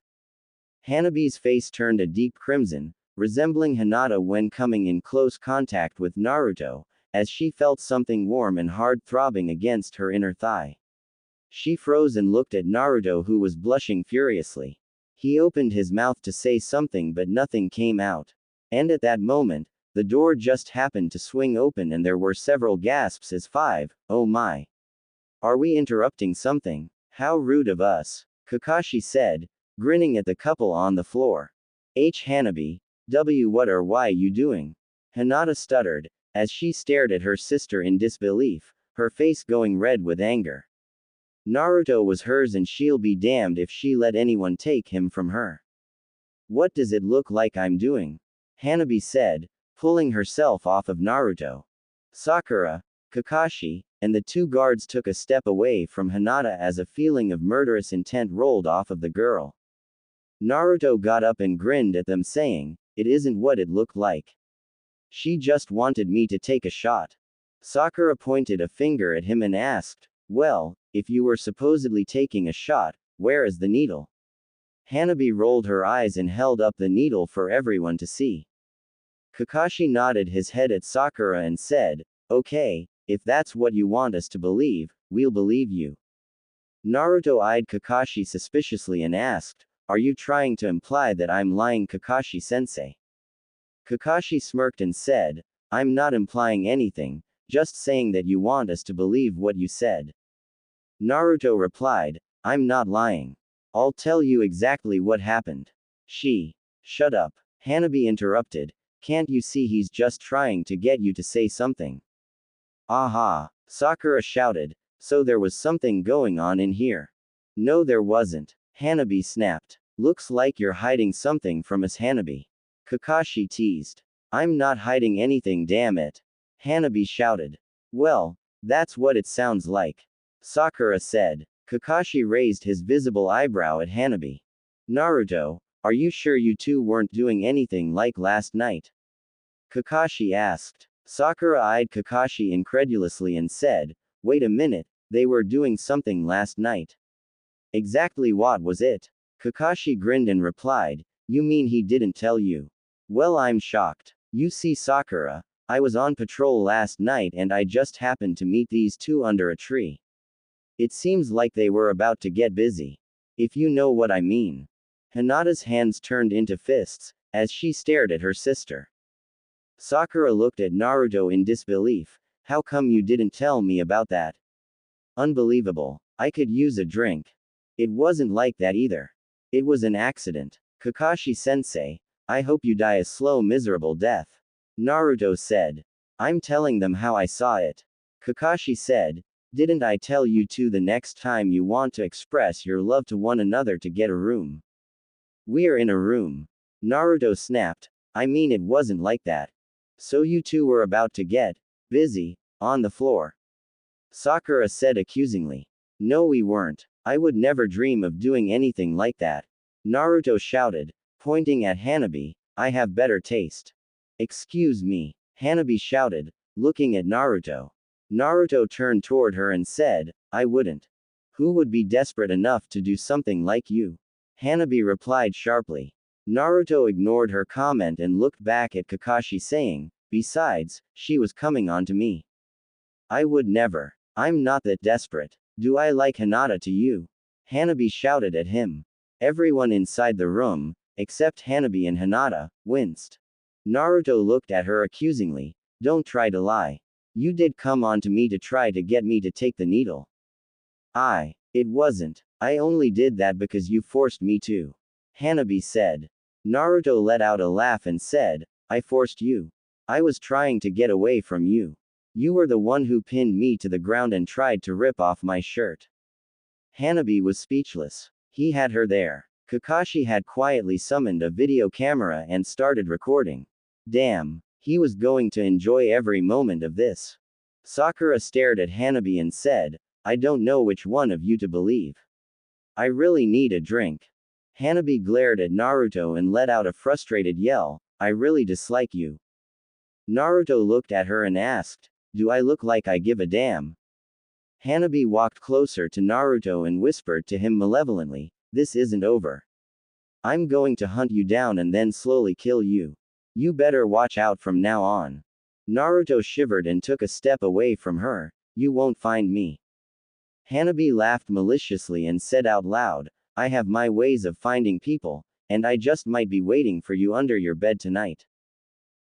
Hanabi's face turned a deep crimson, resembling Hinata when coming in close contact with Naruto, as she felt something warm and hard throbbing against her inner thigh. She froze and looked at Naruto, who was blushing furiously. He opened his mouth to say something but nothing came out. And at that moment, the door just happened to swing open and there were several gasps as "Oh my. Are we interrupting something? How rude of us," Kakashi said, grinning at the couple on the floor. Hanabi, what or why you doing? Hinata stuttered, as she stared at her sister in disbelief, her face going red with anger. Naruto was hers and she'll be damned if she let anyone take him from her. What does it look like I'm doing? Hanabi said, pulling herself off of Naruto. Sakura, Kakashi, and the two guards took a step away from Hinata as a feeling of murderous intent rolled off of the girl. Naruto got up and grinned at them, saying, "It isn't what it looked like. She just wanted me to take a shot." Sakura pointed a finger at him and asked, "Well, if you were supposedly taking a shot, where is the needle?" Hanabi rolled her eyes and held up the needle for everyone to see. Kakashi nodded his head at Sakura and said, "Okay, if that's what you want us to believe, we'll believe you." Naruto eyed Kakashi suspiciously and asked, "Are you trying to imply that I'm lying, Kakashi-sensei?" Kakashi smirked and said, "I'm not implying anything, just saying that you want us to believe what you said." Naruto replied, "I'm not lying. I'll tell you exactly what happened." Shut up. Hanabi interrupted, "Can't you see he's just trying to get you to say something?" Aha! Sakura shouted, "So there was something going on in here." "No, there wasn't," Hanabi snapped. "Looks like you're hiding something from us, Hanabi." Kakashi teased. "I'm not hiding anything, damn it," Hanabi shouted. "Well, that's what it sounds like," Sakura said. Kakashi raised his visible eyebrow at Hanabi. "Naruto, are you sure you two weren't doing anything like last night?" Kakashi asked. Sakura eyed Kakashi incredulously and said, "Wait a minute, they were doing something last night." "Exactly what was it?" Kakashi grinned and replied, "You mean he didn't tell you?" "Well, I'm shocked. You see, Sakura, I was on patrol last night and I just happened to meet these two under a tree. It seems like they were about to get busy. If you know what I mean." Hinata's hands turned into fists, as she stared at her sister. Sakura looked at Naruto in disbelief. "How come you didn't tell me about that?" "Unbelievable. I could use a drink. It wasn't like that either. It was an accident. Kakashi-sensei, I hope you die a slow miserable death. Naruto said. I'm telling them how I saw it. Kakashi said, didn't I tell you to the next time you want to express your love to one another to get a room? We're in a room. Naruto snapped, I mean it wasn't like that. So you two were about to get busy on the floor. Sakura said accusingly. No we weren't. I would never dream of doing anything like that. Naruto shouted, pointing at Hanabi, I have better taste. Excuse me, Hanabi shouted, looking at Naruto. Naruto turned toward her and said, I wouldn't. Who would be desperate enough to do something like you? Hanabi replied sharply. Naruto ignored her comment and looked back at Kakashi saying, besides, she was coming on to me. I would never. I'm not that desperate. Do I like Hinata to you? Hanabi shouted at him. Everyone inside the room, except Hanabi and Hinata, winced. Naruto looked at her accusingly. Don't try to lie. You did come on to me to try to get me to take the needle. It wasn't. I only did that because you forced me to. Hanabi said. Naruto let out a laugh and said, I forced you. I was trying to get away from you. You were the one who pinned me to the ground and tried to rip off my shirt. Hanabi was speechless. He had her there. Kakashi had quietly summoned a video camera and started recording. Damn, he was going to enjoy every moment of this. Sakura stared at Hanabi and said, I don't know which one of you to believe. I really need a drink. Hanabi glared at Naruto and let out a frustrated yell, I really dislike you. Naruto looked at her and asked, do I look like I give a damn? Hanabi walked closer to Naruto and whispered to him malevolently, this isn't over. I'm going to hunt you down and then slowly kill you. You better watch out from now on. Naruto shivered and took a step away from her, you won't find me. Hanabi laughed maliciously and said out loud, I have my ways of finding people, and I just might be waiting for you under your bed tonight.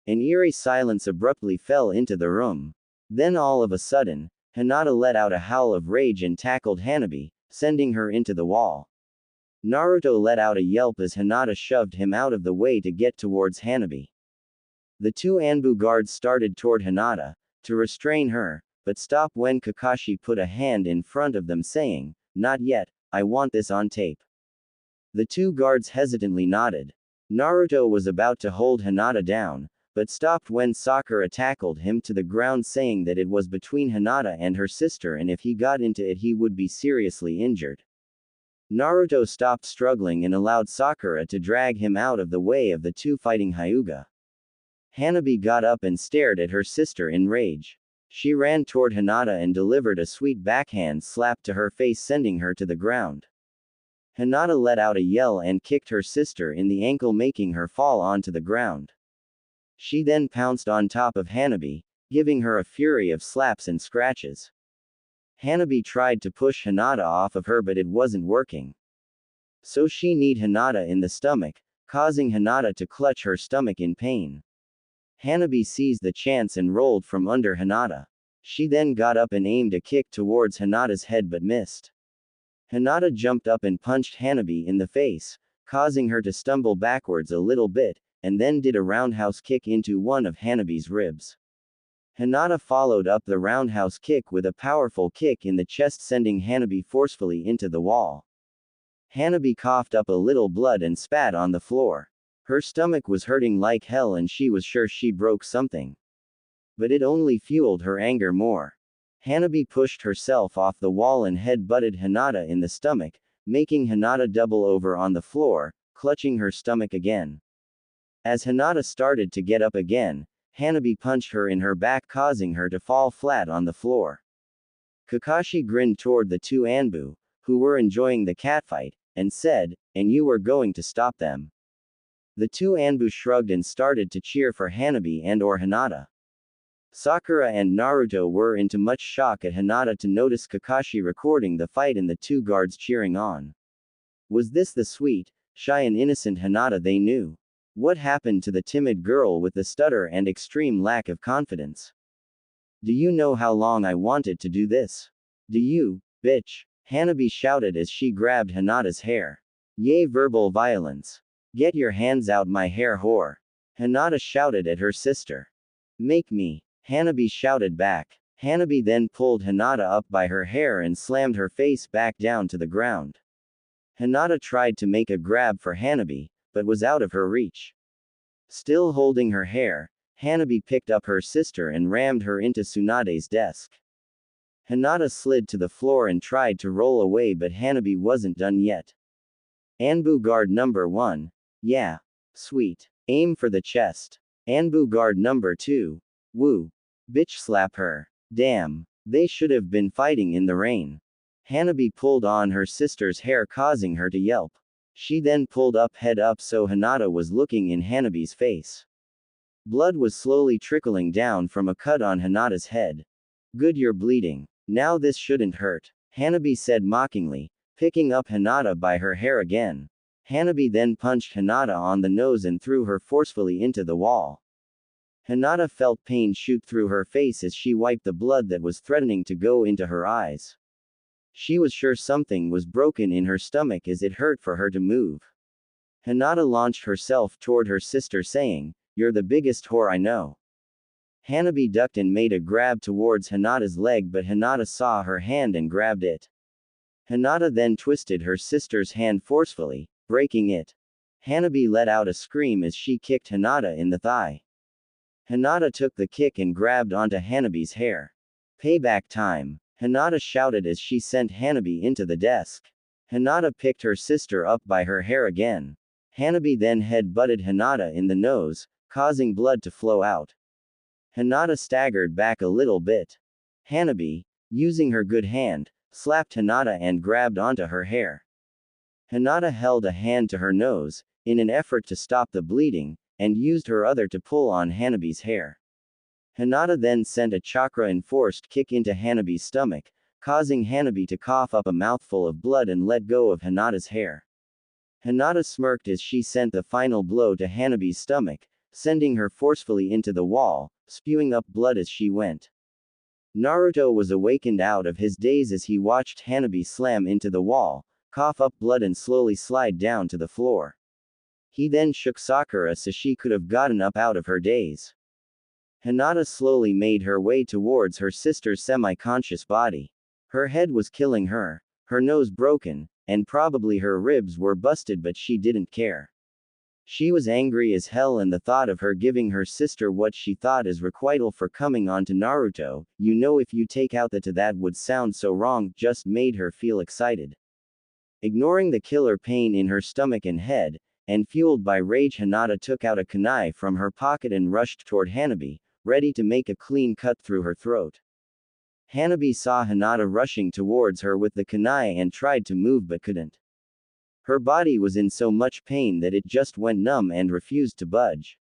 An eerie silence abruptly fell into the room. Then all of a sudden, Hinata let out a howl of rage and tackled Hanabi, sending her into the wall. Naruto let out a yelp as Hinata shoved him out of the way to get towards Hanabi. The two Anbu guards started toward Hinata, to restrain her, but stopped when Kakashi put a hand in front of them saying, not yet, I want this on tape. The two guards hesitantly nodded. Naruto was about to hold Hinata down, but stopped when Sakura tackled him to the ground saying that it was between Hinata and her sister and if he got into it he would be seriously injured. Naruto stopped struggling and allowed Sakura to drag him out of the way of the two fighting Hyuga. Hanabi got up and stared at her sister in rage. She ran toward Hinata and delivered a sweet backhand slap to her face sending her to the ground. Hinata let out a yell and kicked her sister in the ankle making her fall onto the ground. She then pounced on top of Hanabi, giving her a fury of slaps and scratches. Hanabi tried to push Hinata off of her but it wasn't working. So she kneed Hinata in the stomach, causing Hinata to clutch her stomach in pain. Hanabi seized the chance and rolled from under Hinata. She then got up and aimed a kick towards Hinata's head but missed. Hinata jumped up and punched Hanabi in the face, causing her to stumble backwards a little bit, and then did a roundhouse kick into one of Hanabi's ribs. Hinata followed up the roundhouse kick with a powerful kick in the chest sending Hanabi forcefully into the wall. Hanabi coughed up a little blood and spat on the floor. Her stomach was hurting like hell and she was sure she broke something. But it only fueled her anger more. Hanabi pushed herself off the wall and head-butted Hinata in the stomach, making Hinata double over on the floor, clutching her stomach again. As Hinata started to get up again, Hanabi punched her in her back causing her to fall flat on the floor. Kakashi grinned toward the two Anbu, who were enjoying the catfight, and said, and you were going to stop them. The two Anbu shrugged and started to cheer for Hanabi and/or Hinata. Sakura and Naruto were into much shock at Hinata to notice Kakashi recording the fight and the two guards cheering on. Was this the sweet, shy and innocent Hinata they knew? What happened to the timid girl with the stutter and extreme lack of confidence? Do you know how long I wanted to do this? Do you, bitch? Hanabi shouted as she grabbed Hinata's hair. Yay, verbal violence. Get your hands out my hair, whore. Hinata shouted at her sister. Make me. Hanabi shouted back. Hanabi then pulled Hinata up by her hair and slammed her face back down to the ground. Hinata tried to make a grab for Hanabi, but was out of her reach. Still holding her hair, Hanabi picked up her sister and rammed her into Tsunade's desk. Hinata slid to the floor and tried to roll away, but Hanabi wasn't done yet. Anbu guard number 1. Yeah. Sweet. Aim for the chest. Anbu guard number 2. Woo. Bitch slap her. Damn. They should have been fighting in the rain. Hanabi pulled on her sister's hair, causing her to yelp. She then pulled up head up so Hinata was looking in Hanabi's face. Blood was slowly trickling down from a cut on Hinata's head. Good, you're bleeding. Now this shouldn't hurt, Hanabi said mockingly, picking up Hinata by her hair again. Hanabi then punched Hinata on the nose and threw her forcefully into the wall. Hinata felt pain shoot through her face as she wiped the blood that was threatening to go into her eyes. She was sure something was broken in her stomach as it hurt for her to move. Hinata launched herself toward her sister saying, "You're the biggest whore I know." Hanabi ducked and made a grab towards Hinata's leg, but Hinata saw her hand and grabbed it. Hinata then twisted her sister's hand forcefully, breaking it. Hanabi let out a scream as she kicked Hinata in the thigh. Hinata took the kick and grabbed onto Hanabi's hair. Payback time, Hinata shouted as she sent Hanabi into the desk. Hinata picked her sister up by her hair again. Hanabi then head-butted Hinata in the nose, causing blood to flow out. Hinata staggered back a little bit. Hanabi, using her good hand, slapped Hinata and grabbed onto her hair. Hinata held a hand to her nose, in an effort to stop the bleeding, and used her other to pull on Hanabi's hair. Hinata then sent a chakra-enforced kick into Hanabi's stomach, causing Hanabi to cough up a mouthful of blood and let go of Hinata's hair. Hinata smirked as she sent the final blow to Hanabi's stomach, sending her forcefully into the wall, spewing up blood as she went. Naruto was awakened out of his daze as he watched Hanabi slam into the wall, cough up blood and slowly slide down to the floor. He then shook Sakura so she could have gotten up out of her daze. Hinata slowly made her way towards her sister's semi-conscious body. Her head was killing her, her nose broken, and probably her ribs were busted, but she didn't care. She was angry as hell, and the thought of her giving her sister what she thought is requital for coming on to Naruto, you know, if you take out the to that would sound so wrong, just made her feel excited. Ignoring the killer pain in her stomach and head, and fueled by rage, Hinata took out a kunai from her pocket and rushed toward Hanabi, ready to make a clean cut through her throat. Hanabi saw Hinata rushing towards her with the kunai and tried to move but couldn't. Her body was in so much pain that it just went numb and refused to budge.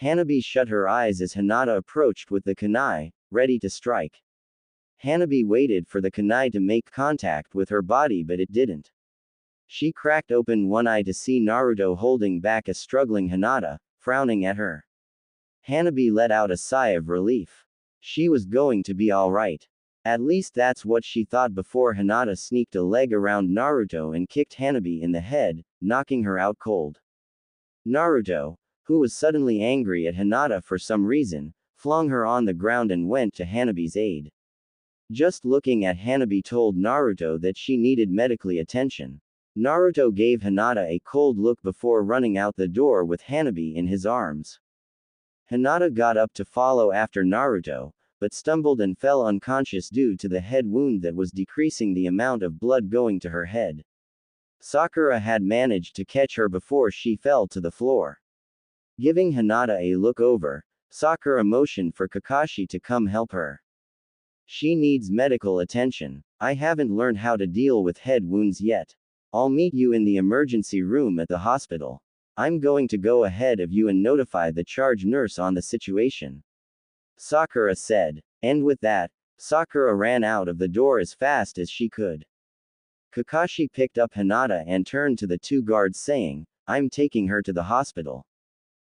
Hanabi shut her eyes as Hinata approached with the kunai, ready to strike. Hanabi waited for the kunai to make contact with her body, but it didn't. She cracked open one eye to see Naruto holding back a struggling Hinata, frowning at her. Hanabi let out a sigh of relief. She was going to be alright. At least that's what she thought before Hinata sneaked a leg around Naruto and kicked Hanabi in the head, knocking her out cold. Naruto, who was suddenly angry at Hinata for some reason, flung her on the ground and went to Hanabi's aid. Just looking at Hanabi told Naruto that she needed medical attention. Naruto gave Hinata a cold look before running out the door with Hanabi in his arms. Hinata got up to follow after Naruto, but stumbled and fell unconscious due to the head wound that was decreasing the amount of blood going to her head. Sakura had managed to catch her before she fell to the floor. Giving Hinata a look over, Sakura motioned for Kakashi to come help her. She needs medical attention. I haven't learned how to deal with head wounds yet. I'll meet you in the emergency room at the hospital. I'm going to go ahead of you and notify the charge nurse on the situation, Sakura said. And with that, Sakura ran out of the door as fast as she could. Kakashi picked up Hinata and turned to the two guards saying, "I'm taking her to the hospital.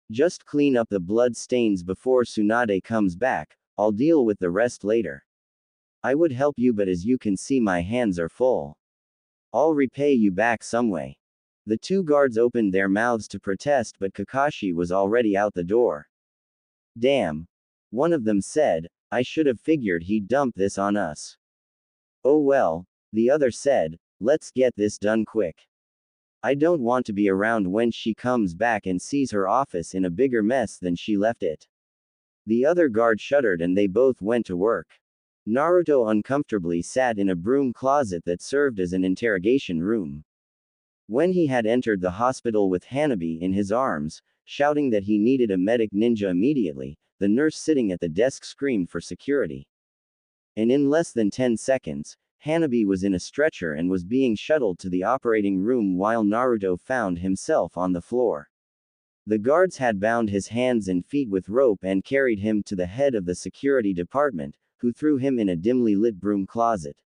Just clean up the blood stains before Tsunade comes back, I'll deal with the rest later." I would help you, but as you can see, my hands are full. I'll repay you back some way. The two guards opened their mouths to protest, but Kakashi was already out the door. Damn. One of them said, I should have figured he'd dump this on us. Oh well, the other said, let's get this done quick. I don't want to be around when she comes back and sees her office in a bigger mess than she left it. The other guard shuddered and they both went to work. Naruto uncomfortably sat in a broom closet that served as an interrogation room. When he had entered the hospital with Hanabi in his arms, shouting that he needed a medic ninja immediately, the nurse sitting at the desk screamed for security. And in less than 10 seconds, Hanabi was in a stretcher and was being shuttled to the operating room while Naruto found himself on the floor. The guards had bound his hands and feet with rope and carried him to the head of the security department, who threw him in a dimly lit broom closet.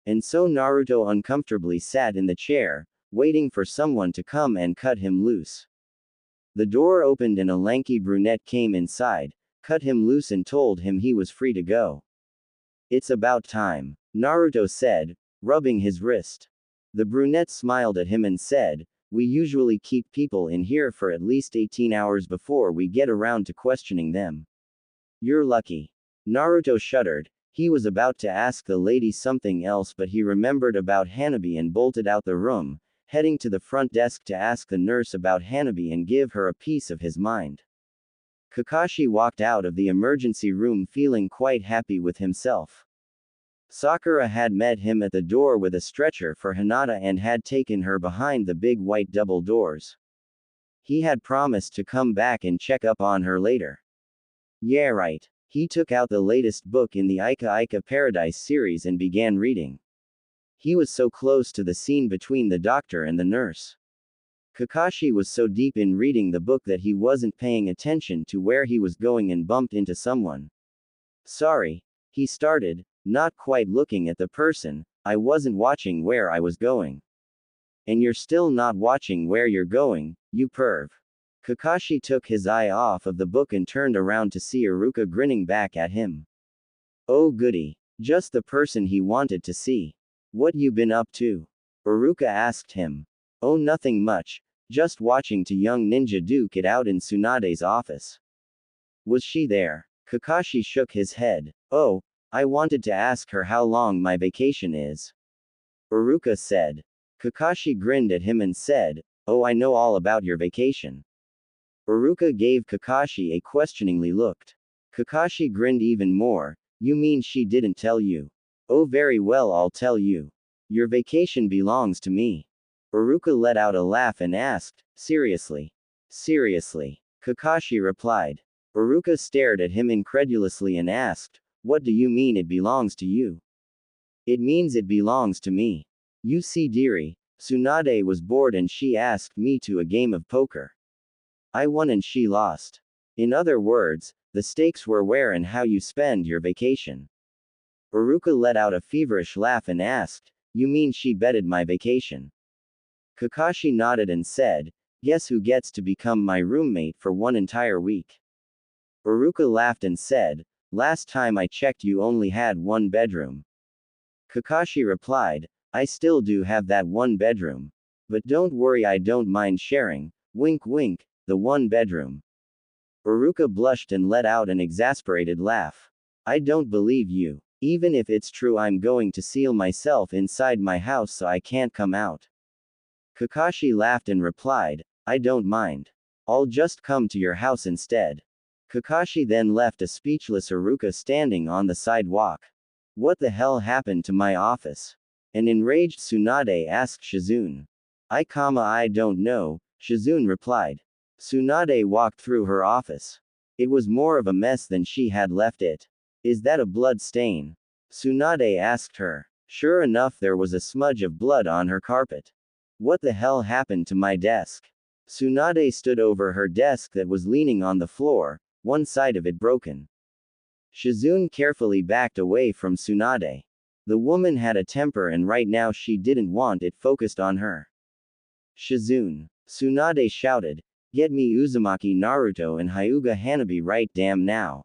And so Naruto uncomfortably sat in the chair, waiting for someone to come and cut him loose. The door opened and a lanky brunette came inside, cut him loose and told him he was free to go. It's about time, Naruto said, rubbing his wrist. The brunette smiled at him and said, we usually keep people in here for at least 18 hours before we get around to questioning them. You're lucky. Naruto shuddered. He was about to ask the lady something else, but he remembered about Hanabi and bolted out the room, heading to the front desk to ask the nurse about Hanabi and give her a piece of his mind. Kakashi walked out of the emergency room feeling quite happy with himself. Sakura had met him at the door with a stretcher for Hinata and had taken her behind the big white double doors. He had promised to come back and check up on her later. Yeah, right. He took out the latest book in the Ica Ica Paradise series and began reading. He was so close to the scene between the doctor and the nurse. Kakashi was so deep in reading the book that he wasn't paying attention to where he was going and bumped into someone. Sorry, he started, not quite looking at the person, I wasn't watching where I was going. And you're still not watching where you're going, you perv. Kakashi took his eye off of the book and turned around to see Iruka grinning back at him. Oh goody. Just the person he wanted to see. What you been up to? Iruka asked him. Oh, nothing much, just watching to young ninja duke it out in Tsunade's office. Was she there? Kakashi shook his head. Oh, I wanted to ask her how long my vacation is. Iruka said. Kakashi grinned at him and said, oh, I know all about your vacation. Iruka gave Kakashi a questioningly look. Kakashi grinned even more. You mean she didn't tell you? Oh, very well, I'll tell you. Your vacation belongs to me. Iruka let out a laugh and asked, seriously? Seriously? Kakashi replied. Iruka stared at him incredulously and asked, what do you mean it belongs to you? It means it belongs to me. You see, dearie, Tsunade was bored and she asked me to a game of poker. I won and she lost. In other words, the stakes were where and how you spend your vacation. Iruka let out a feverish laugh and asked, you mean she betted my vacation? Kakashi nodded and said, guess who gets to become my roommate for one entire week? Iruka laughed and said, last time I checked you only had one bedroom. Kakashi replied, I still do have that one bedroom. But don't worry, I don't mind sharing, wink wink, the one bedroom. Iruka blushed and let out an exasperated laugh. I don't believe you. Even if it's true, I'm going to seal myself inside my house so I can't come out. Kakashi laughed and replied, I don't mind. I'll just come to your house instead. Kakashi then left a speechless Iruka standing on the sidewalk. What the hell happened to my office? An enraged Tsunade asked Shizune. I don't know, Shizune replied. Tsunade walked through her office. It was more of a mess than she had left it. Is that a blood stain? Tsunade asked her. Sure enough, there was a smudge of blood on her carpet. What the hell happened to my desk? Tsunade stood over her desk that was leaning on the floor, one side of it broken. Shizune carefully backed away from Tsunade. The woman had a temper and right now she didn't want it focused on her. Shizune. Tsunade shouted. Get me Uzumaki Naruto and Hyuga Hanabi right damn now.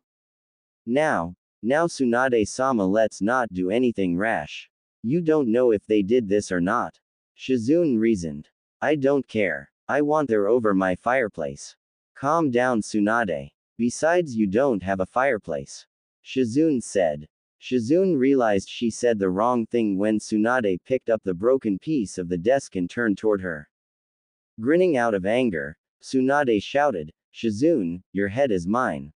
Now. Now Tsunade-sama, let's not do anything rash. You don't know if they did this or not. Shizune reasoned. I don't care. I want her over my fireplace. Calm down, Tsunade. Besides, you don't have a fireplace. Shizune said. Shizune realized she said the wrong thing when Tsunade picked up the broken piece of the desk and turned toward her. Grinning out of anger, Tsunade shouted, Shizune, your head is mine.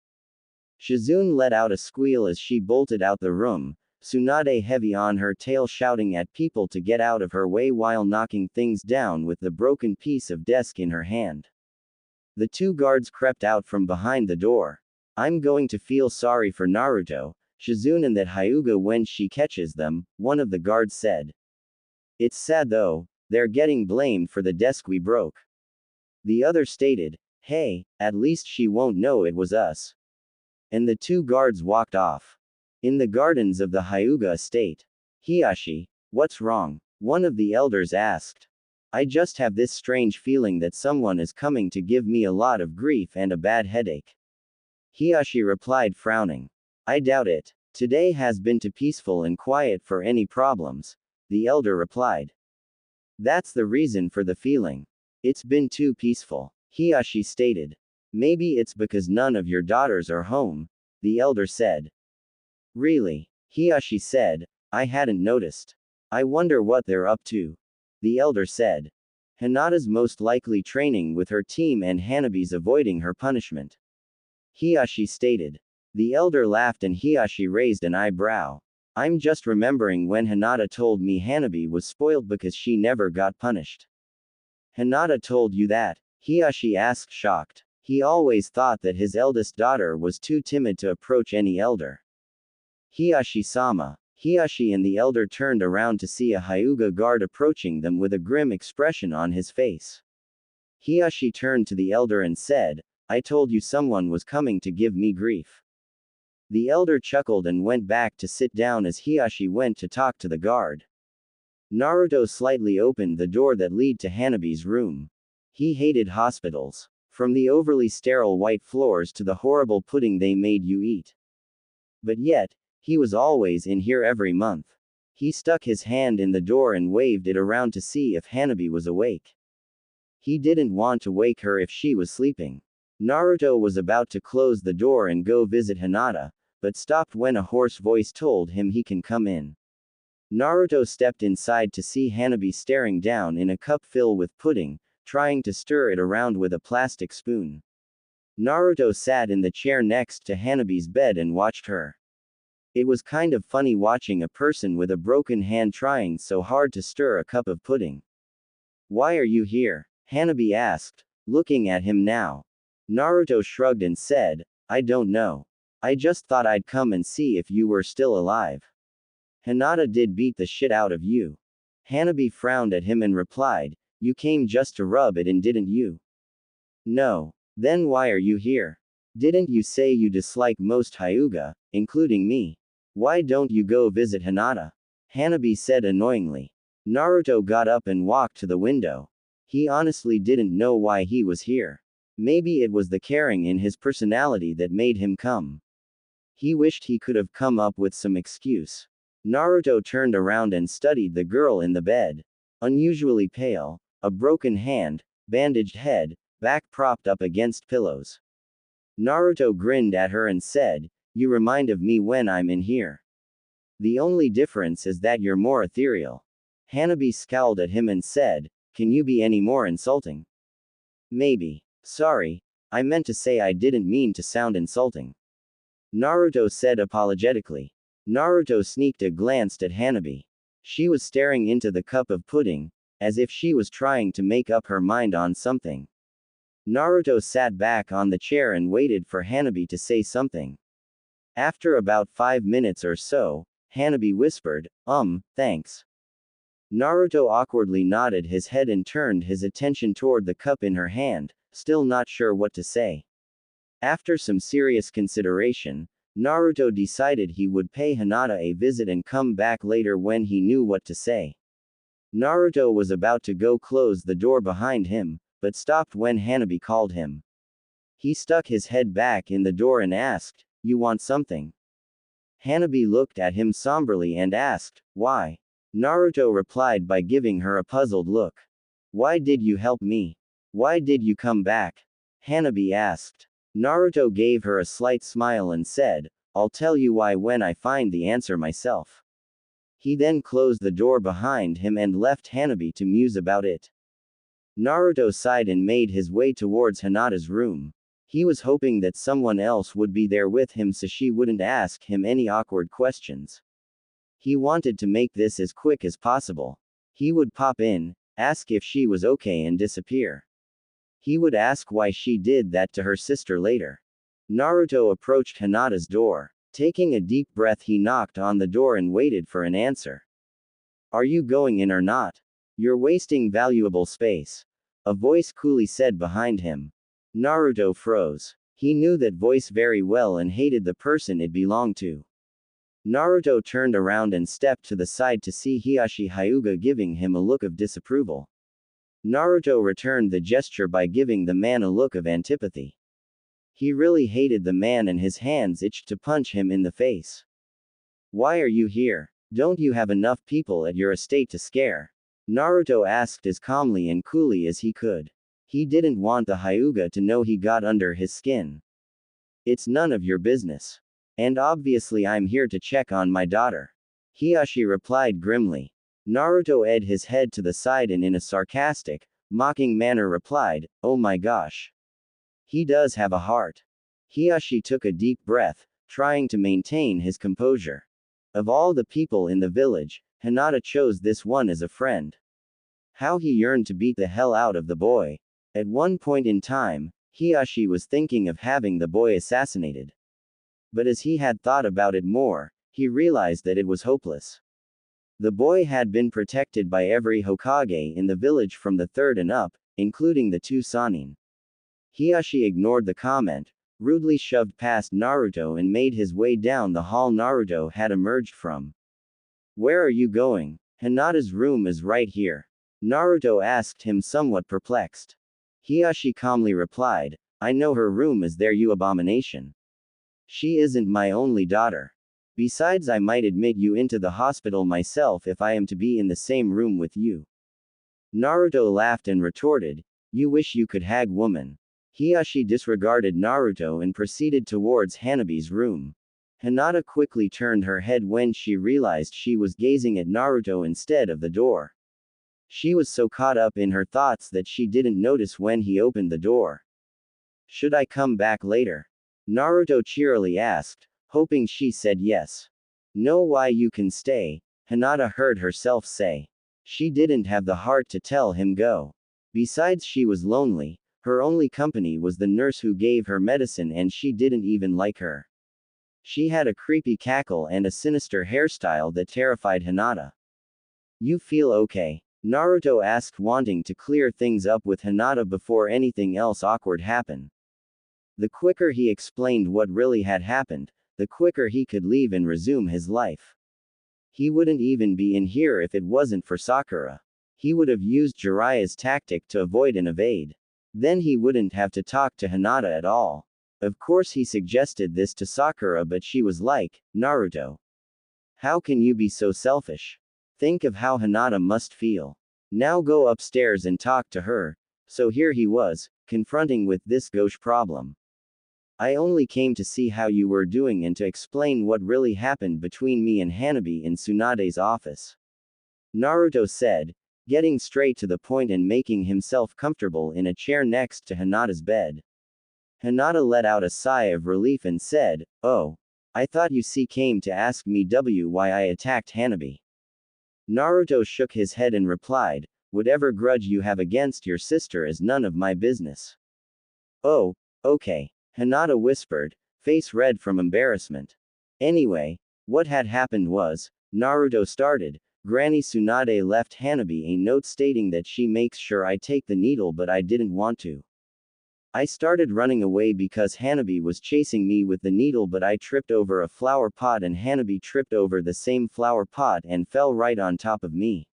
Shizune let out a squeal as she bolted out the room, Tsunade heavy on her tail shouting at people to get out of her way while knocking things down with the broken piece of desk in her hand. The two guards crept out from behind the door. I'm going to feel sorry for Naruto, Shizune, and that Hyuga when she catches them, one of the guards said. It's sad though, they're getting blamed for the desk we broke. The other stated, hey, at least she won't know it was us. And the two guards walked off. In the gardens of the Hyuga estate. Hiyashi, what's wrong? One of the elders asked. I just have this strange feeling that someone is coming to give me a lot of grief and a bad headache. Hiyashi replied, frowning. I doubt it. Today has been too peaceful and quiet for any problems, the elder replied. That's the reason for the feeling. It's been too peaceful, Hiyashi stated. Maybe it's because none of your daughters are home, the elder said. Really? Hiyashi said, I hadn't noticed. I wonder what they're up to. The elder said. Hinata's most likely training with her team and Hanabi's avoiding her punishment. Hiyashi stated. The elder laughed and Hiyashi raised an eyebrow. I'm just remembering when Hinata told me Hanabi was spoiled because she never got punished. Hinata told you that? Hiyashi asked, shocked. He always thought that his eldest daughter was too timid to approach any elder. Hiyashi-sama. Hiyashi and the elder turned around to see a Hyuga guard approaching them with a grim expression on his face. Hiyashi turned to the elder and said, I told you someone was coming to give me grief. The elder chuckled and went back to sit down as Hiyashi went to talk to the guard. Naruto slightly opened the door that led to Hanabi's room. He hated hospitals. From the overly sterile white floors to the horrible pudding they made you eat. But yet, he was always in here every month. He stuck his hand in the door and waved it around to see if Hanabi was awake. He didn't want to wake her if she was sleeping. Naruto was about to close the door and go visit Hinata, but stopped when a hoarse voice told him he can come in. Naruto stepped inside to see Hanabi staring down in a cup filled with pudding, trying to stir it around with a plastic spoon. Naruto sat in the chair next to Hanabi's bed and watched her. It was kind of funny watching a person with a broken hand trying so hard to stir a cup of pudding. Why are you here? Hanabi asked, looking at him now. Naruto shrugged and said, I don't know. I just thought I'd come and see if you were still alive. Hinata did beat the shit out of you. Hanabi frowned at him and replied, you came just to rub it in, didn't you? No. Then why are you here? Didn't you say you dislike most Hyuga, including me? Why don't you go visit Hinata? Hanabi said annoyingly. Naruto got up and walked to the window. He honestly didn't know why he was here. Maybe it was the caring in his personality that made him come. He wished he could have come up with some excuse. Naruto turned around and studied the girl in the bed. Unusually pale, a broken hand, bandaged head, back propped up against pillows. Naruto grinned at her and said, you remind of me when I'm in here. The only difference is that you're more ethereal. Hanabi scowled at him and said, can you be any more insulting? Maybe. Sorry, I meant to say I didn't mean to sound insulting. Naruto said apologetically. Naruto sneaked a glance at Hanabi. She was staring into the cup of pudding, as if she was trying to make up her mind on something. Naruto sat back on the chair and waited for Hanabi to say something. After about 5 minutes or so, Hanabi whispered, thanks. Naruto awkwardly nodded his head and turned his attention toward the cup in her hand, still not sure what to say. After some serious consideration, Naruto decided he would pay Hinata a visit and come back later when he knew what to say. Naruto was about to go close the door behind him, but stopped when Hanabi called him. He stuck his head back in the door and asked, you want something? Hanabi looked at him somberly and asked, "Why?" Naruto replied by giving her a puzzled look. "Why did you help me? Why did you come back?" Hanabi asked. Naruto gave her a slight smile and said, "I'll tell you why when I find the answer myself." He then closed the door behind him and left Hanabi to muse about it. Naruto sighed and made his way towards Hinata's room. He was hoping that someone else would be there with him so she wouldn't ask him any awkward questions. He wanted to make this as quick as possible. He would pop in, ask if she was okay and disappear. He would ask why she did that to her sister later. Naruto approached Hinata's door. Taking a deep breath, he knocked on the door and waited for an answer. "Are you going in or not? You're wasting valuable space," a voice coolly said behind him. Naruto froze. He knew that voice very well and hated the person it belonged to. Naruto turned around and stepped to the side to see Hiashi Hyuga giving him a look of disapproval. Naruto returned the gesture by giving the man a look of antipathy. He really hated the man and his hands itched to punch him in the face. "Why are you here? Don't you have enough people at your estate to scare?" Naruto asked as calmly and coolly as he could. He didn't want the Hyuga to know he got under his skin. "It's none of your business. And obviously I'm here to check on my daughter," Hiashi replied grimly. Naruto edged his head to the side and in a sarcastic, mocking manner replied, "Oh my gosh. He does have a heart." Hiashi took a deep breath, trying to maintain his composure. Of all the people in the village, Hinata chose this one as a friend. How he yearned to beat the hell out of the boy. At one point in time, Hiashi was thinking of having the boy assassinated. But as he had thought about it more, he realized that it was hopeless. The boy had been protected by every Hokage in the village from the third and up, including the two Sannin. Hiashi ignored the comment, rudely shoved past Naruto and made his way down the hall Naruto had emerged from. "Where are you going? Hinata's room is right here," Naruto asked him somewhat perplexed. Hiashi calmly replied, "I know her room is there, you abomination. She isn't my only daughter. Besides, I might admit you into the hospital myself if I am to be in the same room with you." Naruto laughed and retorted, "You wish you could hag woman." Hiashi disregarded Naruto and proceeded towards Hanabi's room. Hinata quickly turned her head when she realized she was gazing at Naruto instead of the door. She was so caught up in her thoughts that she didn't notice when he opened the door. "Should I come back later?" Naruto cheerily asked, hoping she said yes. "No, why, you can stay," Hinata heard herself say. She didn't have the heart to tell him go. Besides, she was lonely. Her only company was the nurse who gave her medicine and she didn't even like her. She had a creepy cackle and a sinister hairstyle that terrified Hinata. "You feel okay?" Naruto asked, wanting to clear things up with Hinata before anything else awkward happened. The quicker he explained what really had happened, the quicker he could leave and resume his life. He wouldn't even be in here if it wasn't for Sakura. He would have used Jiraiya's tactic to avoid and evade. Then he wouldn't have to talk to Hinata at all. Of course he suggested this to Sakura, but she was like, "Naruto, how can you be so selfish? Think of how Hinata must feel. Now go upstairs and talk to her." So here he was, confronting with this gauche problem. "I only came to see how you were doing and to explain what really happened between me and Hanabi in Tsunade's office," Naruto said, getting straight to the point and making himself comfortable in a chair next to Hinata's bed. Hinata let out a sigh of relief and said, "Oh, I thought you came to ask me why I attacked Hanabi." Naruto shook his head and replied, "Whatever grudge you have against your sister is none of my business." "Oh, okay," Hinata whispered, face red from embarrassment. "Anyway, what had happened was," Naruto started, "Granny Tsunade left Hanabi a note stating that she makes sure I take the needle, but I didn't want to. I started running away because Hanabi was chasing me with the needle, but I tripped over a flower pot and Hanabi tripped over the same flower pot and fell right on top of me."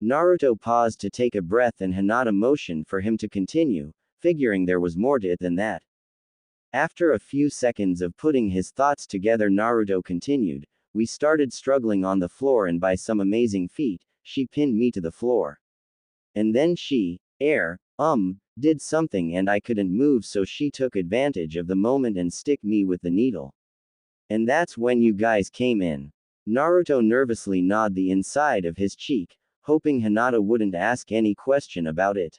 Naruto paused to take a breath and Hinata motioned for him to continue, figuring there was more to it than that. After a few seconds of putting his thoughts together, Naruto continued, we started struggling on the floor, and by some amazing feat, she pinned me to the floor. And then she, did something and I couldn't move, so she took advantage of the moment and stick me with the needle. And that's when you guys came in. Naruto nervously gnawed the inside of his cheek, hoping Hinata wouldn't ask any question about it.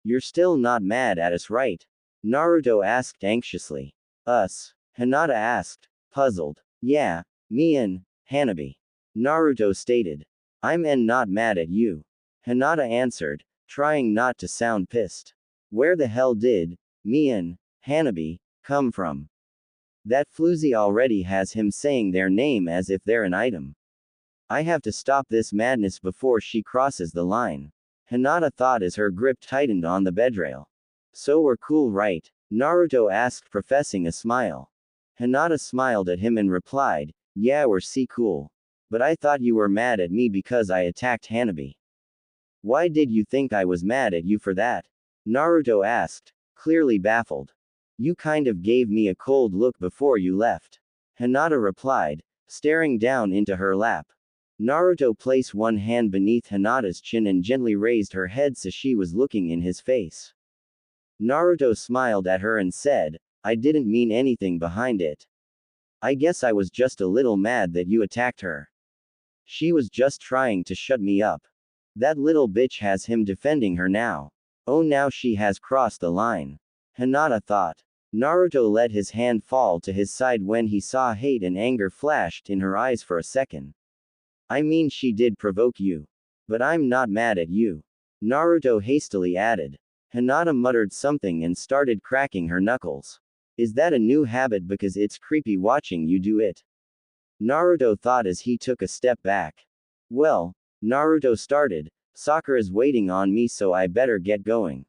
You're still not mad at us, right? Naruto asked anxiously. Us? Hinata asked, puzzled. Yeah, me and Hanabi. Naruto stated. I'm not mad at you. Hinata answered, trying not to sound pissed. Where the hell did me and Hanabi come from? That floozy already has him saying their name as if they're an item. I have to stop this madness before she crosses the line. Hinata thought as her grip tightened on the bedrail. So we're cool, right? Naruto asked, professing a smile. Hinata smiled at him and replied, yeah, we're cool. But I thought you were mad at me because I attacked Hanabi. Why did you think I was mad at you for that? Naruto asked, clearly baffled. You kind of gave me a cold look before you left. Hinata replied, staring down into her lap. Naruto placed one hand beneath Hinata's chin and gently raised her head so she was looking in his face. Naruto smiled at her and said, I didn't mean anything behind it. I guess I was just a little mad that you attacked her. She was just trying to shut me up. That little bitch has him defending her now. Oh, now she has crossed the line. Hinata thought. Naruto let his hand fall to his side when he saw hate and anger flashed in her eyes for a second. I mean, she did provoke you. But I'm not mad at you. Naruto hastily added. Hinata muttered something and started cracking her knuckles. Is that a new habit? Because it's creepy watching you do it. Naruto thought as he took a step back. Well, Naruto started, Sakura's waiting on me, so I better get going.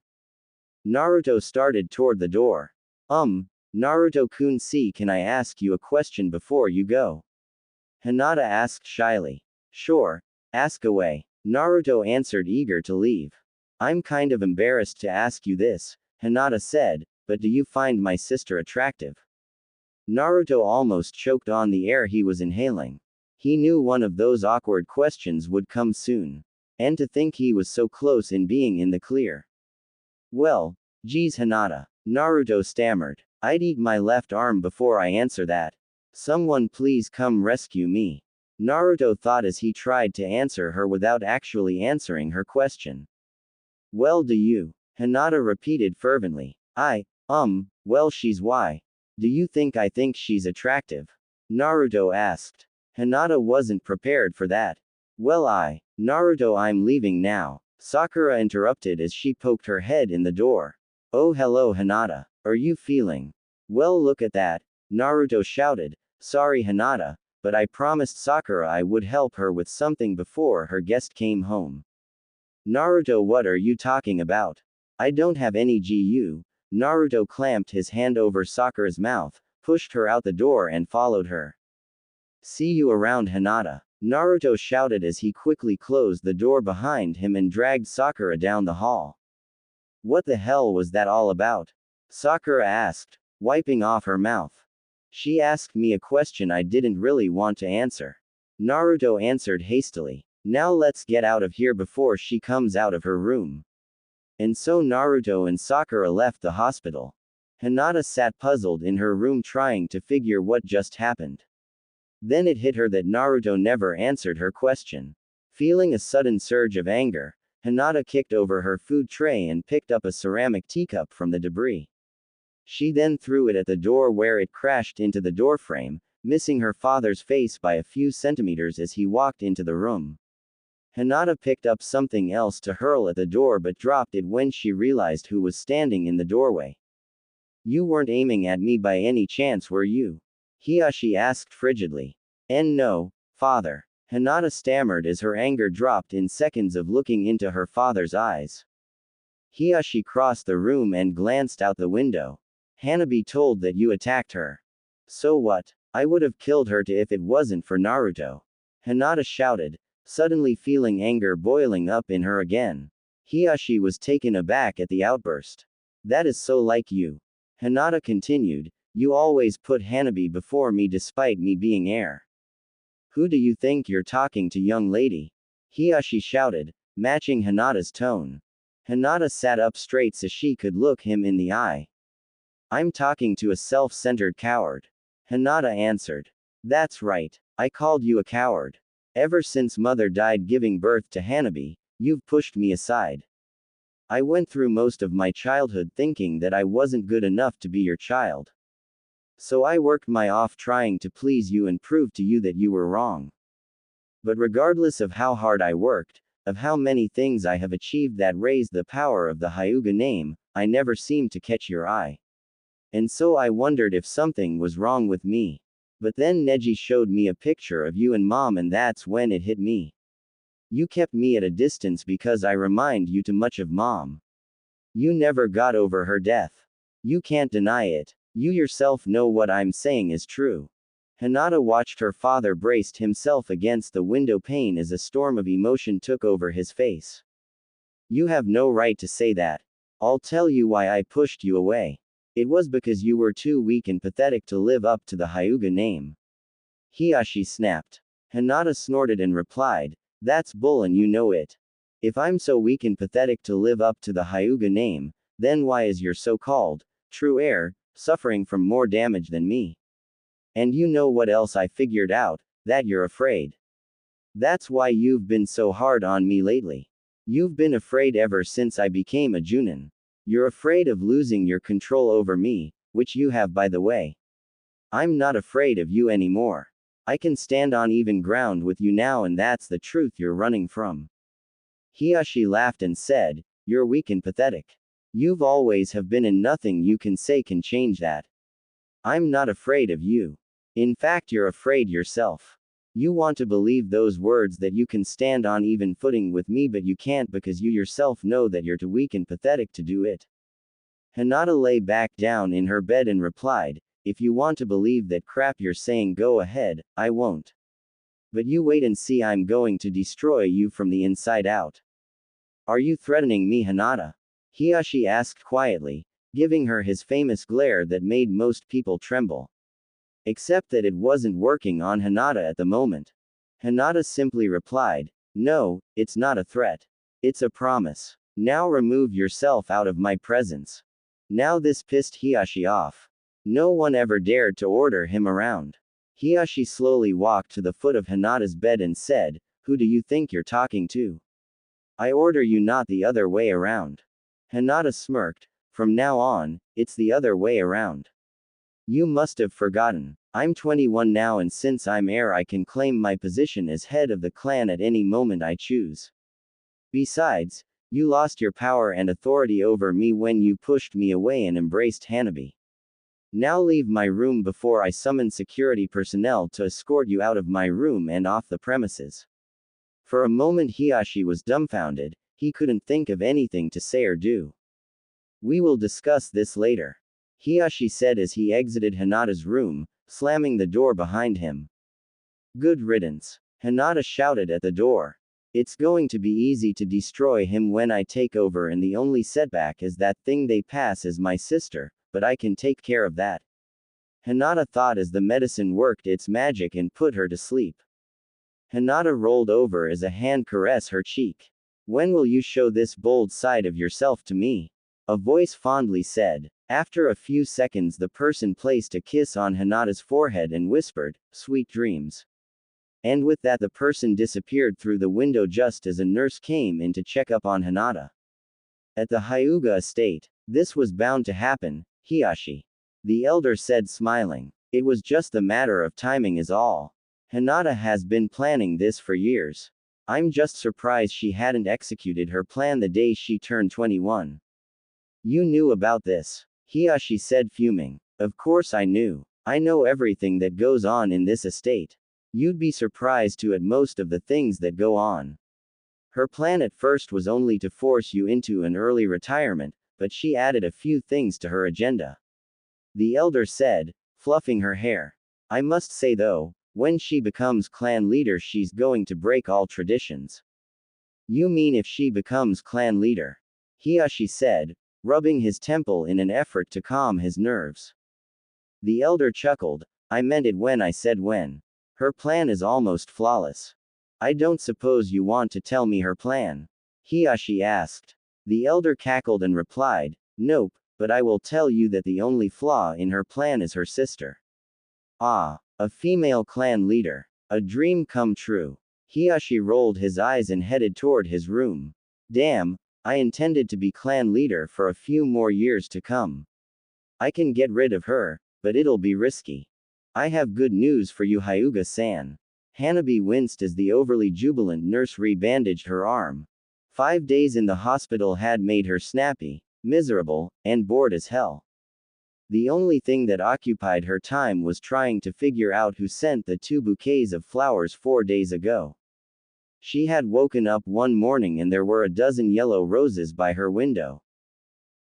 Naruto started toward the door. Naruto-kun, can I ask you a question before you go? Hinata asked shyly. Sure, ask away. Naruto answered, eager to leave. I'm kind of embarrassed to ask you this, Hinata said, but do you find my sister attractive? Naruto almost choked on the air he was inhaling. He knew one of those awkward questions would come soon. And to think he was so close in being in the clear. Well, geez, Hinata. Naruto stammered. I'd eat my left arm before I answer that. Someone please come rescue me. Naruto thought as he tried to answer her without actually answering her question. Well, do you? Hinata repeated fervently. Well, she's why? Do you think I think she's attractive? Naruto asked. Hinata wasn't prepared for that. Well, Naruto, I'm leaving now. Sakura interrupted as she poked her head in the door. Oh, hello, Hinata. Are you feeling? Well, look at that. Naruto shouted. Sorry, Hinata, but I promised Sakura I would help her with something before her guest came home. Naruto, what are you talking about? I don't have any GU. Naruto clamped his hand over Sakura's mouth, pushed her out the door and followed her. See you around, Hinata. Naruto shouted as he quickly closed the door behind him and dragged Sakura down the hall. What the hell was that all about? Sakura asked, wiping off her mouth. She asked me a question I didn't really want to answer. Naruto answered hastily. Now let's get out of here before she comes out of her room. And so Naruto and Sakura left the hospital. Hinata sat puzzled in her room trying to figure what just happened. Then it hit her that Naruto never answered her question. Feeling a sudden surge of anger, Hinata kicked over her food tray and picked up a ceramic teacup from the debris. She then threw it at the door where it crashed into the doorframe, missing her father's face by a few centimeters as he walked into the room. Hinata picked up something else to hurl at the door but dropped it when she realized who was standing in the doorway. You weren't aiming at me by any chance, were you? Hiyashi asked frigidly. No, father. Hinata stammered as her anger dropped in seconds of looking into her father's eyes. Hiyashi crossed the room and glanced out the window. Hanabi told that you attacked her. So what? I would have killed her if it wasn't for Naruto. Hinata shouted, suddenly feeling anger boiling up in her again. Hiyashi was taken aback at the outburst. That is so like you. Hinata continued, you always put Hanabi before me despite me being heir. Who do you think you're talking to, young lady? Hiashi shouted, matching Hinata's tone. Hinata sat up straight so she could look him in the eye. I'm talking to a self-centered coward. Hinata answered. That's right. I called you a coward. Ever since mother died giving birth to Hanabi, you've pushed me aside. I went through most of my childhood thinking that I wasn't good enough to be your child. So I worked my off trying to please you and prove to you that you were wrong. But regardless of how hard I worked, of how many things I have achieved that raised the power of the Hyuga name, I never seemed to catch your eye. And so I wondered if something was wrong with me. But then Neji showed me a picture of you and mom, and that's when it hit me. You kept me at a distance because I remind you too much of mom. You never got over her death. You can't deny it. You yourself know what I'm saying is true. Hinata watched her father braced himself against the window pane as a storm of emotion took over his face. You have no right to say that. I'll tell you why I pushed you away. It was because you were too weak and pathetic to live up to the Hyuga name. Hiashi snapped. Hinata snorted and replied, that's bull and you know it. If I'm so weak and pathetic to live up to the Hyuga name, then why is your so-called true heir suffering from more damage than me? And you know what else I figured out? That you're afraid. That's why you've been so hard on me lately. You've been afraid ever since I became a Junin. You're afraid of losing your control over me, which you have, by the way. I'm not afraid of you anymore. I can stand on even ground with you now, and that's the truth you're running from. Hiashi laughed and said, you're weak and pathetic. You've always have been, and nothing you can say can change that. I'm not afraid of you. In fact, you're afraid yourself. You want to believe those words that you can stand on even footing with me, but you can't because you yourself know that you're too weak and pathetic to do it. Hinata lay back down in her bed and replied, if you want to believe that crap you're saying, go ahead, I won't. But you wait and see, I'm going to destroy you from the inside out. Are you threatening me, Hinata? Hiashi asked quietly, giving her his famous glare that made most people tremble. Except that it wasn't working on Hinata at the moment. Hinata simply replied, no, it's not a threat. It's a promise. Now remove yourself out of my presence. Now this pissed Hiashi off. No one ever dared to order him around. Hiashi slowly walked to the foot of Hinata's bed and said, who do you think you're talking to? I order you, not the other way around. Hinata smirked, from now on, it's the other way around. You must have forgotten. I'm 21 now, and since I'm heir I can claim my position as head of the clan at any moment I choose. Besides, you lost your power and authority over me when you pushed me away and embraced Hanabi. Now leave my room before I summon security personnel to escort you out of my room and off the premises. For a moment Hiashi was dumbfounded, he couldn't think of anything to say or do. We will discuss this later. Hiashi said as he exited Hinata's room, slamming the door behind him. Good riddance. Hinata shouted at the door. It's going to be easy to destroy him when I take over, and the only setback is that thing they pass as my sister, but I can take care of that. Hinata thought as the medicine worked its magic and put her to sleep. Hinata rolled over as a hand caressed her cheek. When will you show this bold side of yourself to me? A voice fondly said. After a few seconds the person placed a kiss on Hinata's forehead and whispered, sweet dreams. And with that the person disappeared through the window just as a nurse came in to check up on Hinata. At the Hyuga estate. This was bound to happen, Hiashi. The elder said, smiling. It was just a matter of timing is all. Hinata has been planning this for years. I'm just surprised she hadn't executed her plan the day she turned 21. You knew about this? Hiashi said, fuming. Of course I knew. I know everything that goes on in this estate. You'd be surprised too at most of the things that go on. Her plan at first was only to force you into an early retirement, but she added a few things to her agenda. The elder said, fluffing her hair. I must say though, when she becomes clan leader she's going to break all traditions. You mean if she becomes clan leader? Hiashi said, rubbing his temple in an effort to calm his nerves. The elder chuckled. I meant it when I said when. Her plan is almost flawless. I don't suppose you want to tell me her plan? Hiyashi asked. The elder cackled and replied, Nope, but I will tell you that the only flaw in her plan is her sister. Ah, a female clan leader. A dream come true. Hiyashi rolled his eyes and headed toward his room. Damn, I intended to be clan leader for a few more years to come. I can get rid of her, but it'll be risky. I have good news for you, Hyuga-san. Hanabi winced as the overly jubilant nurse rebandaged her arm. 5 days in the hospital had made her snappy, miserable, and bored as hell. The only thing that occupied her time was trying to figure out who sent the 2 bouquets of flowers 4 days ago. She had woken up one morning and there were a dozen yellow roses by her window.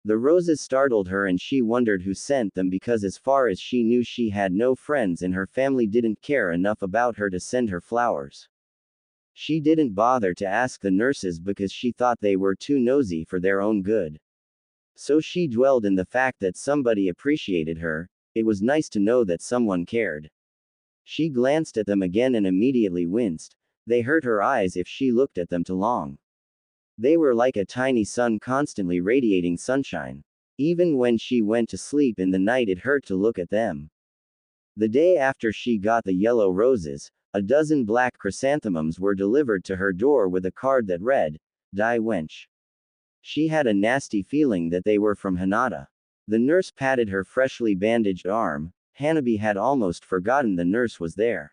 The roses startled her and she wondered who sent them because as far as she knew she had no friends and her family didn't care enough about her to send her flowers. She didn't bother to ask the nurses because she thought they were too nosy for their own good. So she dwelled in the fact that somebody appreciated her. It was nice to know that someone cared. She glanced at them again and immediately winced. They hurt her eyes if she looked at them too long. They were like a tiny sun constantly radiating sunshine. Even when she went to sleep in the night it hurt to look at them. The day after she got the yellow roses, a dozen black chrysanthemums were delivered to her door with a card that read, Die wench. She had a nasty feeling that they were from Hinata. The nurse patted her freshly bandaged arm. Hanabi had almost forgotten the nurse was there.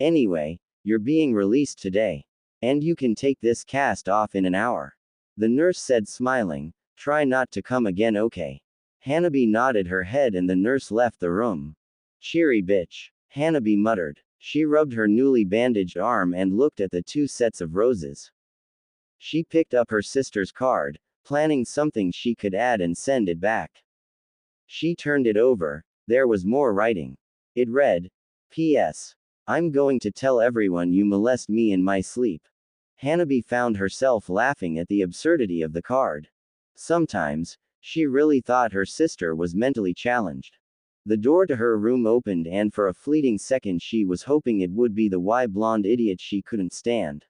Anyway, you're being released today. And you can take this cast off in an hour. The nurse said smiling, Try not to come again, okay? Hanabi nodded her head and the nurse left the room. Cheery bitch. Hanabi muttered. She rubbed her newly bandaged arm and looked at the 2 sets of roses. She picked up her sister's card, planning something she could add and send it back. She turned it over. There was more writing. It read, P.S. I'm going to tell everyone you molest me in my sleep. Hanabi found herself laughing at the absurdity of the card. Sometimes, she really thought her sister was mentally challenged. The door to her room opened and for a fleeting second she was hoping it would be the blonde idiot she couldn't stand.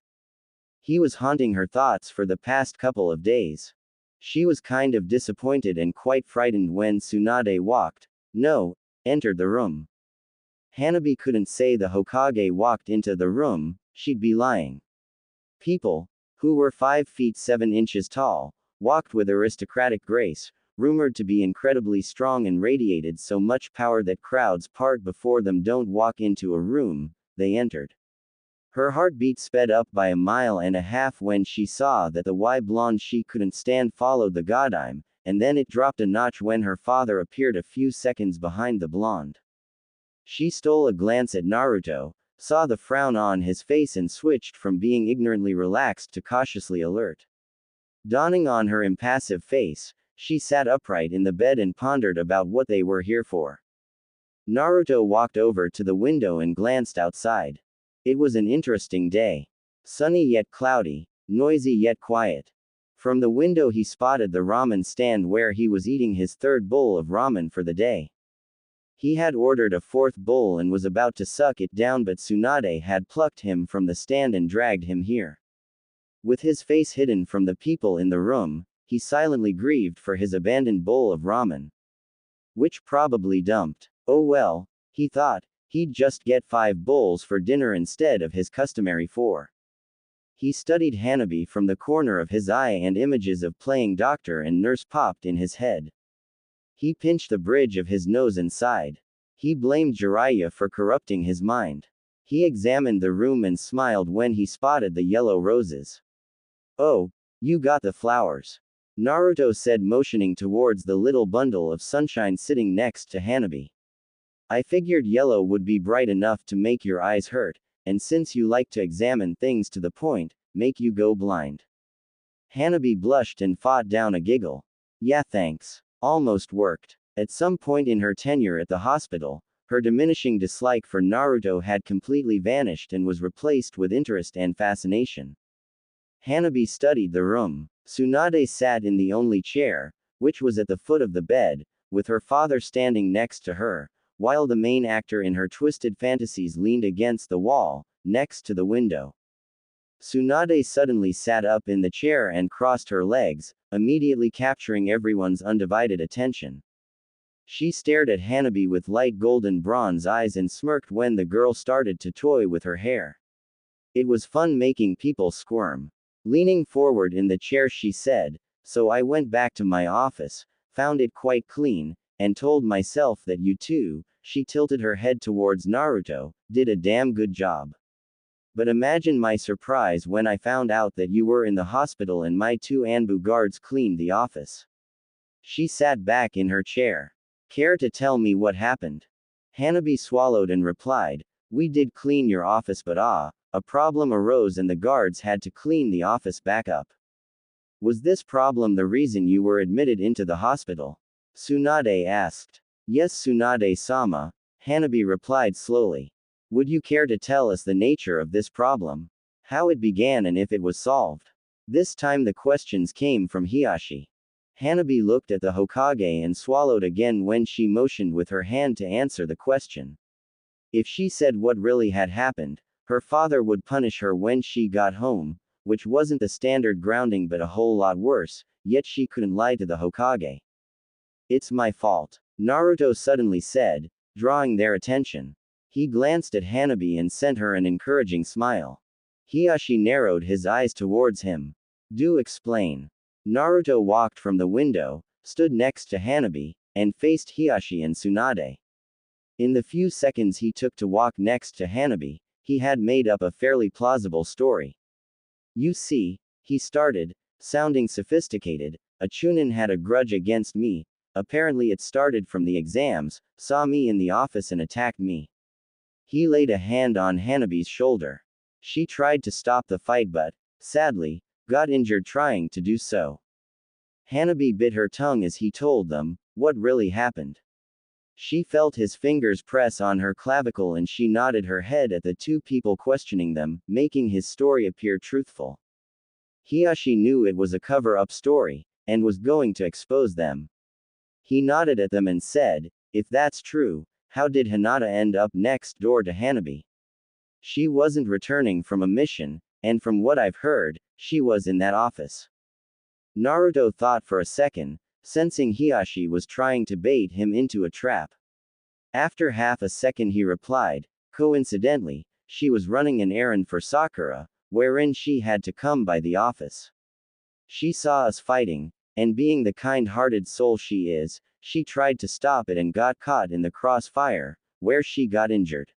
He was haunting her thoughts for the past couple of days. She was kind of disappointed and quite frightened when Tsunade entered the room. Hanabi couldn't say the Hokage walked into the room, she'd be lying. People, who were 5 feet 7 inches tall, walked with aristocratic grace, rumored to be incredibly strong and radiated so much power that crowds part before them don't walk into a room, they entered. Her heartbeat sped up by 1.5 miles when she saw that the blonde she couldn't stand followed the Godime, and then it dropped a notch when her father appeared a few seconds behind the blonde. She stole a glance at Naruto, saw the frown on his face and switched from being ignorantly relaxed to cautiously alert. Dawning on her impassive face, she sat upright in the bed and pondered about what they were here for. Naruto walked over to the window and glanced outside. It was an interesting day. Sunny yet cloudy, noisy yet quiet. From the window he spotted the ramen stand where he was eating his 3rd bowl of ramen for the day. He had ordered a 4th bowl and was about to suck it down, but Tsunade had plucked him from the stand and dragged him here. With his face hidden from the people in the room, he silently grieved for his abandoned bowl of ramen. Which probably dumped. Oh well, he thought, he'd just get 5 bowls for dinner instead of his customary 4. He studied Hanabi from the corner of his eye and images of playing doctor and nurse popped in his head. He pinched the bridge of his nose and sighed. He blamed Jiraiya for corrupting his mind. He examined the room and smiled when he spotted the yellow roses. Oh, you got the flowers. Naruto said, motioning towards the little bundle of sunshine sitting next to Hanabi. I figured yellow would be bright enough to make your eyes hurt, and since you like to examine things to the point, make you go blind. Hanabi blushed and fought down a giggle. Yeah, thanks. Almost worked. At some point in her tenure at the hospital, her diminishing dislike for Naruto had completely vanished and was replaced with interest and fascination. Hanabi studied the room. Tsunade sat in the only chair, which was at the foot of the bed, with her father standing next to her, while the main actor in her twisted fantasies leaned against the wall, next to the window. Tsunade suddenly sat up in the chair and crossed her legs, immediately capturing everyone's undivided attention. She stared at Hanabi with light golden bronze eyes and smirked when the girl started to toy with her hair. It was fun making people squirm. Leaning forward in the chair she said, "So I went back to my office, found it quite clean, and told myself that you two," she tilted her head towards Naruto, "did a damn good job. But imagine my surprise when I found out that you were in the hospital and my two Anbu guards cleaned the office." She sat back in her chair. "Care to tell me what happened?" Hanabi swallowed and replied, "We did clean your office, but a problem arose and the guards had to clean the office back up." "Was this problem the reason you were admitted into the hospital?" Tsunade asked. "Yes, Tsunade-sama," Hanabi replied slowly. "Would you care to tell us the nature of this problem? How it began and if it was solved?" This time the questions came from Hiashi. Hanabi looked at the Hokage and swallowed again when she motioned with her hand to answer the question. If she said what really had happened, her father would punish her when she got home, which wasn't the standard grounding but a whole lot worse, yet she couldn't lie to the Hokage. "It's my fault," Naruto suddenly said, drawing their attention. He glanced at Hanabi and sent her an encouraging smile. Hiashi narrowed his eyes towards him. "Do explain." Naruto walked from the window, stood next to Hanabi, and faced Hiashi and Tsunade. In the few seconds he took to walk next to Hanabi, he had made up a fairly plausible story. "You see," he started, sounding sophisticated, "a Chunin had a grudge against me. Apparently it started from the exams, saw me in the office and attacked me." He laid a hand on Hanabi's shoulder. She tried to stop the fight but, sadly, got injured trying to do so. Hanabi bit her tongue as he told them what really happened. She felt his fingers press on her clavicle and she nodded her head at the two people questioning them, making his story appear truthful. Hiashi knew it was a cover-up story, and was going to expose them. He nodded at them and said, "If that's true, how did Hinata end up next door to Hanabi?" "She wasn't returning from a mission, and from what I've heard, she was in that office." Naruto thought for a second, sensing Hiashi was trying to bait him into a trap. After half a second he replied, "Coincidentally, she was running an errand for Sakura, wherein she had to come by the office. She saw us fighting, and being the kind-hearted soul she is, she tried to stop it and got caught in the crossfire, where she got injured."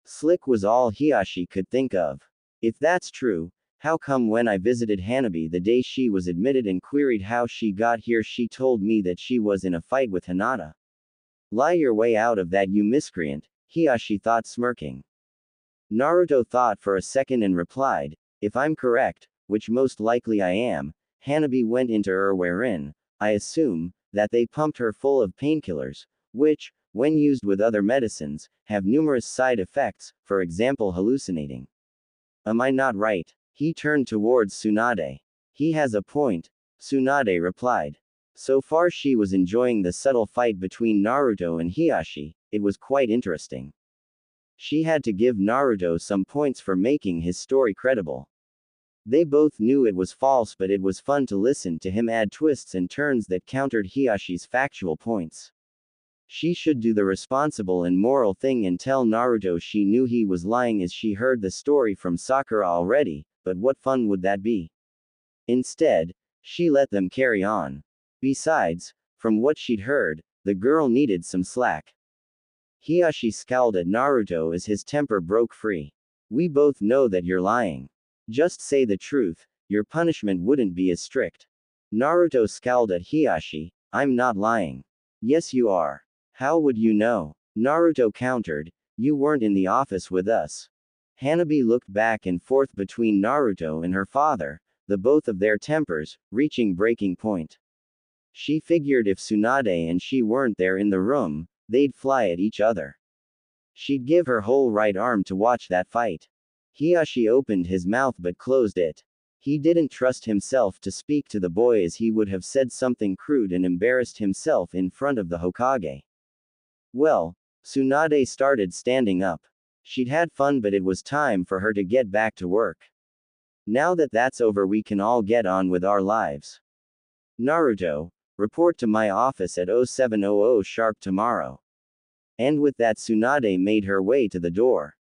Slick was all Hiashi could think of. "If that's true, how come when I visited Hanabi the day she was admitted and queried how she got here she told me that she was in a fight with Hinata?" "Lie your way out of that, you miscreant," Hiashi thought, smirking. Naruto thought for a second and replied, "If I'm correct, which most likely I am, Hanabi went into wherein, I assume, that they pumped her full of painkillers, which, when used with other medicines, have numerous side effects, for example hallucinating. Am I not right?" He turned towards Tsunade. "He has a point," Tsunade replied. So far she was enjoying the subtle fight between Naruto and Hiashi, it was quite interesting. She had to give Naruto some points for making his story credible. They both knew it was false, but it was fun to listen to him add twists and turns that countered Hiashi's factual points. She should do the responsible and moral thing and tell Naruto she knew he was lying as she heard the story from Sakura already, but what fun would that be? Instead, she let them carry on. Besides, from what she'd heard, the girl needed some slack. Hiashi scowled at Naruto as his temper broke free. "We both know that you're lying. Just say the truth, your punishment wouldn't be as strict." Naruto scowled at Hiashi, "I'm not lying." "Yes you are. How would you know?" Naruto countered, "You weren't in the office with us." Hanabi looked back and forth between Naruto and her father, the both of their tempers reaching breaking point. She figured if Tsunade and she weren't there in the room, they'd fly at each other. She'd give her whole right arm to watch that fight. Hiashi opened his mouth but closed it. He didn't trust himself to speak to the boy as he would have said something crude and embarrassed himself in front of the Hokage. Well, Tsunade started standing up. She'd had fun, but it was time for her to get back to work. Now that that's over, we can all get on with our lives. Naruto, report to my office at 0700 sharp tomorrow. And with that, Tsunade made her way to the door.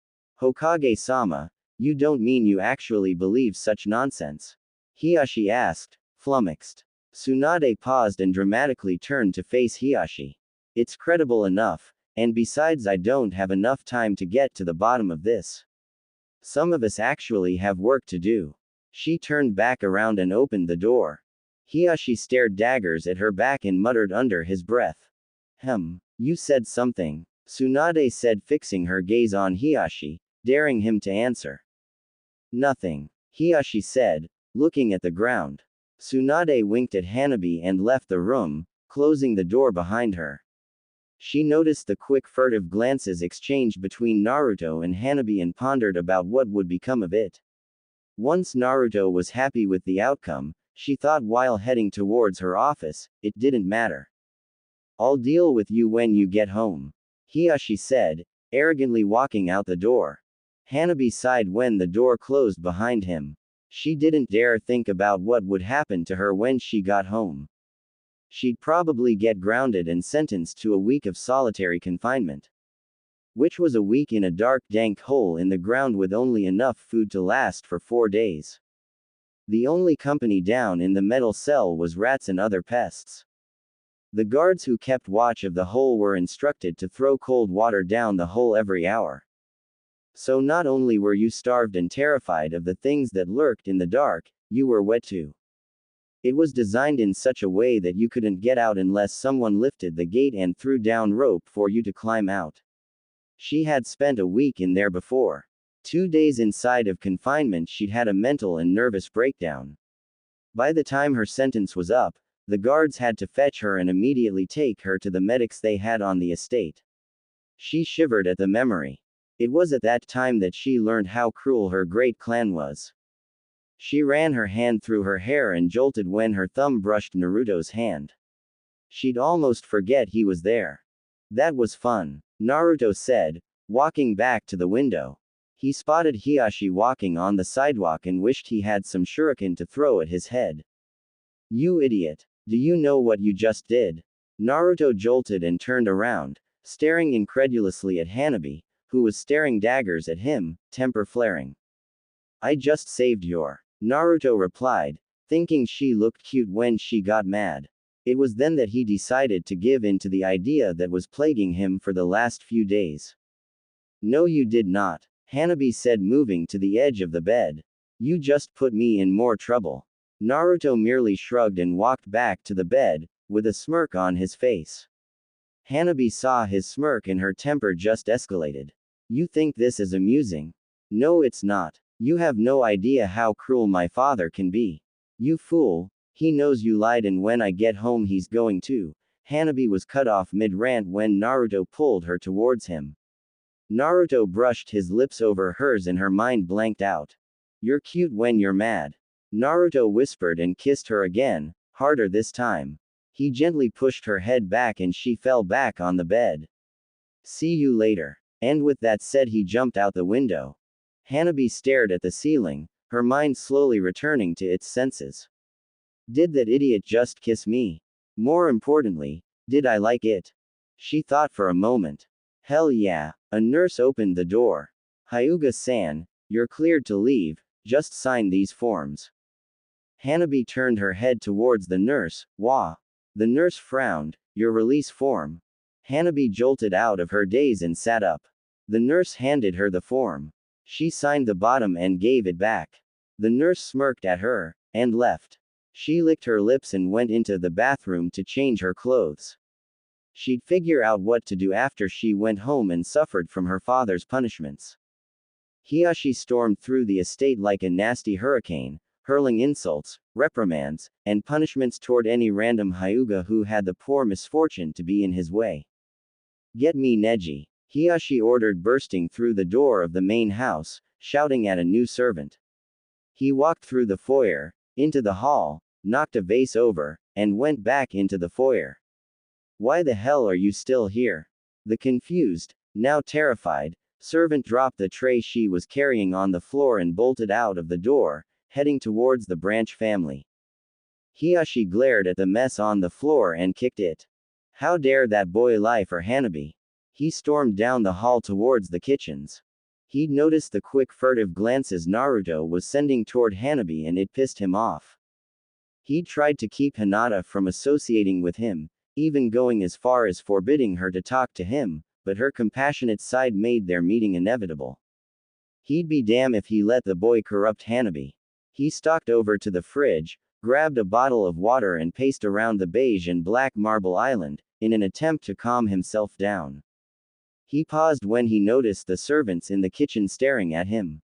Hokage-sama, you don't mean you actually believe such nonsense? Hiyashi asked, flummoxed. Tsunade paused and dramatically turned to face Hiyashi. It's credible enough, and besides, I don't have enough time to get to the bottom of this. Some of us actually have work to do. She turned back around and opened the door. Hiyashi stared daggers at her back and muttered under his breath. You said something, Tsunade said, fixing her gaze on Hiyashi, daring him to answer. Nothing, Hiyashi said, looking at the ground. Tsunade winked at Hanabi and left the room, closing the door behind her. She noticed the quick furtive glances exchanged between Naruto and Hanabi and pondered about what would become of it. Once Naruto was happy with the outcome, she thought while heading towards her office, it didn't matter. I'll deal with you when you get home, Hiyashi said, arrogantly walking out the door. Hanabi sighed when the door closed behind him. She didn't dare think about what would happen to her when she got home. She'd probably get grounded and sentenced to a week of solitary confinement. Which was a week in a dark, dank hole in the ground with only enough food to last for 4 days. The only company down in the metal cell was rats and other pests. The guards who kept watch of the hole were instructed to throw cold water down the hole every hour. So not only were you starved and terrified of the things that lurked in the dark, you were wet too. It was designed in such a way that you couldn't get out unless someone lifted the gate and threw down rope for you to climb out. She had spent a week in there before. 2 days inside of confinement, she'd had a mental and nervous breakdown. By the time her sentence was up, the guards had to fetch her and immediately take her to the medics they had on the estate. She shivered at the memory. It was at that time that she learned how cruel her great clan was. She ran her hand through her hair and jolted when her thumb brushed Naruto's hand. She'd almost forget he was there. That was fun, Naruto said, walking back to the window. He spotted Hiyashi walking on the sidewalk and wished he had some shuriken to throw at his head. You idiot. Do you know what you just did? Naruto jolted and turned around, staring incredulously at Hanabi, who was staring daggers at him, temper flaring. I just saved your. Naruto replied, thinking she looked cute when she got mad. It was then that he decided to give in to the idea that was plaguing him for the last few days. No, you did not, Hanabi said, moving to the edge of the bed. You just put me in more trouble. Naruto merely shrugged and walked back to the bed, with a smirk on his face. Hanabi saw his smirk and her temper just escalated. You think this is amusing? No, it's not. You have no idea how cruel my father can be. You fool. He knows you lied, and when I get home he's going to. Hanabi was cut off mid-rant when Naruto pulled her towards him. Naruto brushed his lips over hers and her mind blanked out. You're cute when you're mad. Naruto whispered and kissed her again, harder this time. He gently pushed her head back and she fell back on the bed. See you later. And with that said, he jumped out the window. Hanabi stared at the ceiling, her mind slowly returning to its senses. Did that idiot just kiss me? More importantly, did I like it? She thought for a moment. Hell yeah. A nurse opened the door. Hyuga-san, you're cleared to leave, just sign these forms. Hanabi turned her head towards the nurse. Wah. The nurse frowned. Your release form. Hanabi jolted out of her daze and sat up. The nurse handed her the form. She signed the bottom and gave it back. The nurse smirked at her, and left. She licked her lips and went into the bathroom to change her clothes. She'd figure out what to do after she went home and suffered from her father's punishments. Hiyashi stormed through the estate like a nasty hurricane, hurling insults, reprimands, and punishments toward any random Hyuga who had the poor misfortune to be in his way. Get me Neji, Hiyashi ordered, bursting through the door of the main house, shouting at a new servant. He walked through the foyer, into the hall, knocked a vase over, and went back into the foyer. Why the hell are you still here? The confused, now terrified, servant dropped the tray she was carrying on the floor and bolted out of the door, heading towards the branch family. Hiyashi glared at the mess on the floor and kicked it. How dare that boy lie for Hanabi? He stormed down the hall towards the kitchens. He'd noticed the quick furtive glances Naruto was sending toward Hanabi and it pissed him off. He'd tried to keep Hinata from associating with him, even going as far as forbidding her to talk to him, but her compassionate side made their meeting inevitable. He'd be damned if he let the boy corrupt Hanabi. He stalked over to the fridge, grabbed a bottle of water and paced around the beige and black marble island, in an attempt to calm himself down. He paused when he noticed the servants in the kitchen staring at him.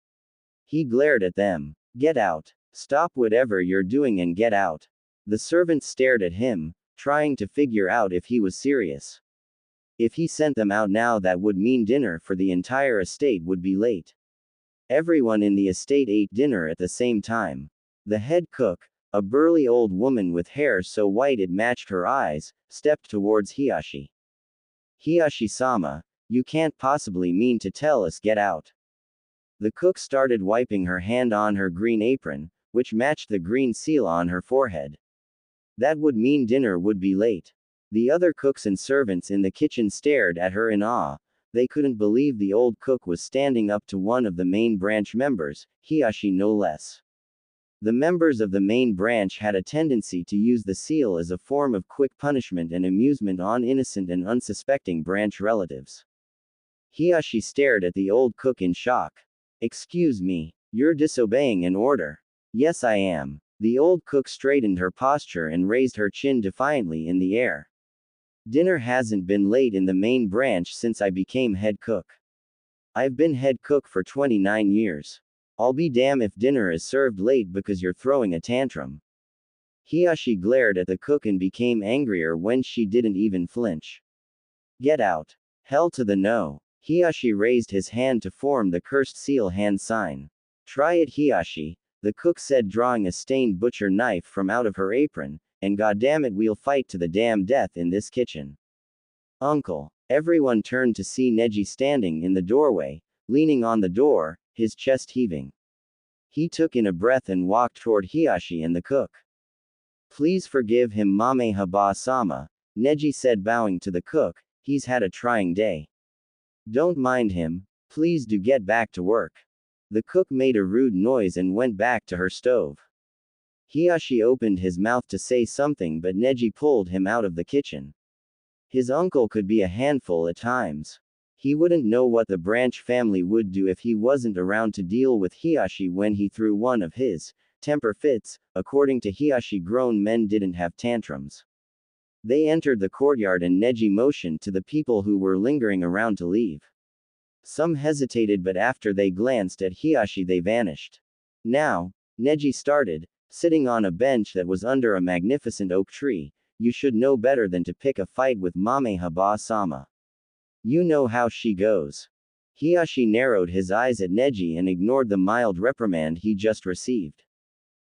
He glared at them. Get out. Stop whatever you're doing and get out. The servants stared at him, trying to figure out if he was serious. If he sent them out now, that would mean dinner for the entire estate would be late. Everyone in the estate ate dinner at the same time. The head cook, a burly old woman with hair so white it matched her eyes, stepped towards Hiyashi. Hiyashi-sama, you can't possibly mean to tell us get out. The cook started wiping her hand on her green apron, which matched the green seal on her forehead. That would mean dinner would be late. The other cooks and servants in the kitchen stared at her in awe. They couldn't believe the old cook was standing up to one of the main branch members, Hiyashi no less. The members of the main branch had a tendency to use the seal as a form of quick punishment and amusement on innocent and unsuspecting branch relatives. Hiyashi stared at the old cook in shock. Excuse me, you're disobeying an order. Yes, I am. The old cook straightened her posture and raised her chin defiantly in the air. Dinner hasn't been late in the main branch since I became head cook. I've been head cook for 29 years. I'll be damned if dinner is served late because you're throwing a tantrum. Hiyashi glared at the cook and became angrier when she didn't even flinch. Get out. Hell to the no. Hiyashi raised his hand to form the cursed seal hand sign. Try it, Hiyashi, the cook said, drawing a stained butcher knife from out of her apron, and goddammit, we'll fight to the damn death in this kitchen. Uncle. Everyone turned to see Neji standing in the doorway, leaning on the door, his chest heaving. He took in a breath and walked toward Hiyashi and the cook. Please forgive him, Mame Haba-sama, Neji said, bowing to the cook. He's had a trying day. Don't mind him, please do get back to work. The cook made a rude noise and went back to her stove. Hiyashi opened his mouth to say something, but Neji pulled him out of the kitchen. His uncle could be a handful at times. He wouldn't know what the branch family would do if he wasn't around to deal with Hiyashi when he threw one of his temper fits. According to Hiyashi, grown men didn't have tantrums. They entered the courtyard and Neji motioned to the people who were lingering around to leave. Some hesitated, but after they glanced at Hiyashi they vanished. Now, Neji started, sitting on a bench that was under a magnificent oak tree. You should know better than to pick a fight with Mame Haba-sama. You know how she goes. Hiyashi narrowed his eyes at Neji and ignored the mild reprimand he just received.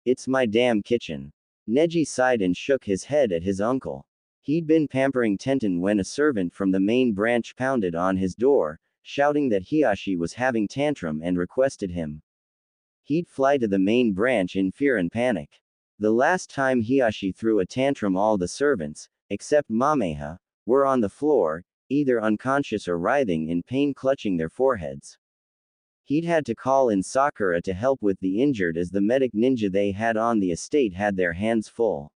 It's my damn kitchen. Neji sighed and shook his head at his uncle. He'd been pampering Tenten when a servant from the main branch pounded on his door, shouting that Hiyashi was having tantrum and requested him. He'd fly to the main branch in fear and panic. The last time Hiyashi threw a tantrum, all the servants, except Mameha, were on the floor, either unconscious or writhing in pain, clutching their foreheads. He'd had to call in Sakura to help with the injured as the medic ninja they had on the estate had their hands full.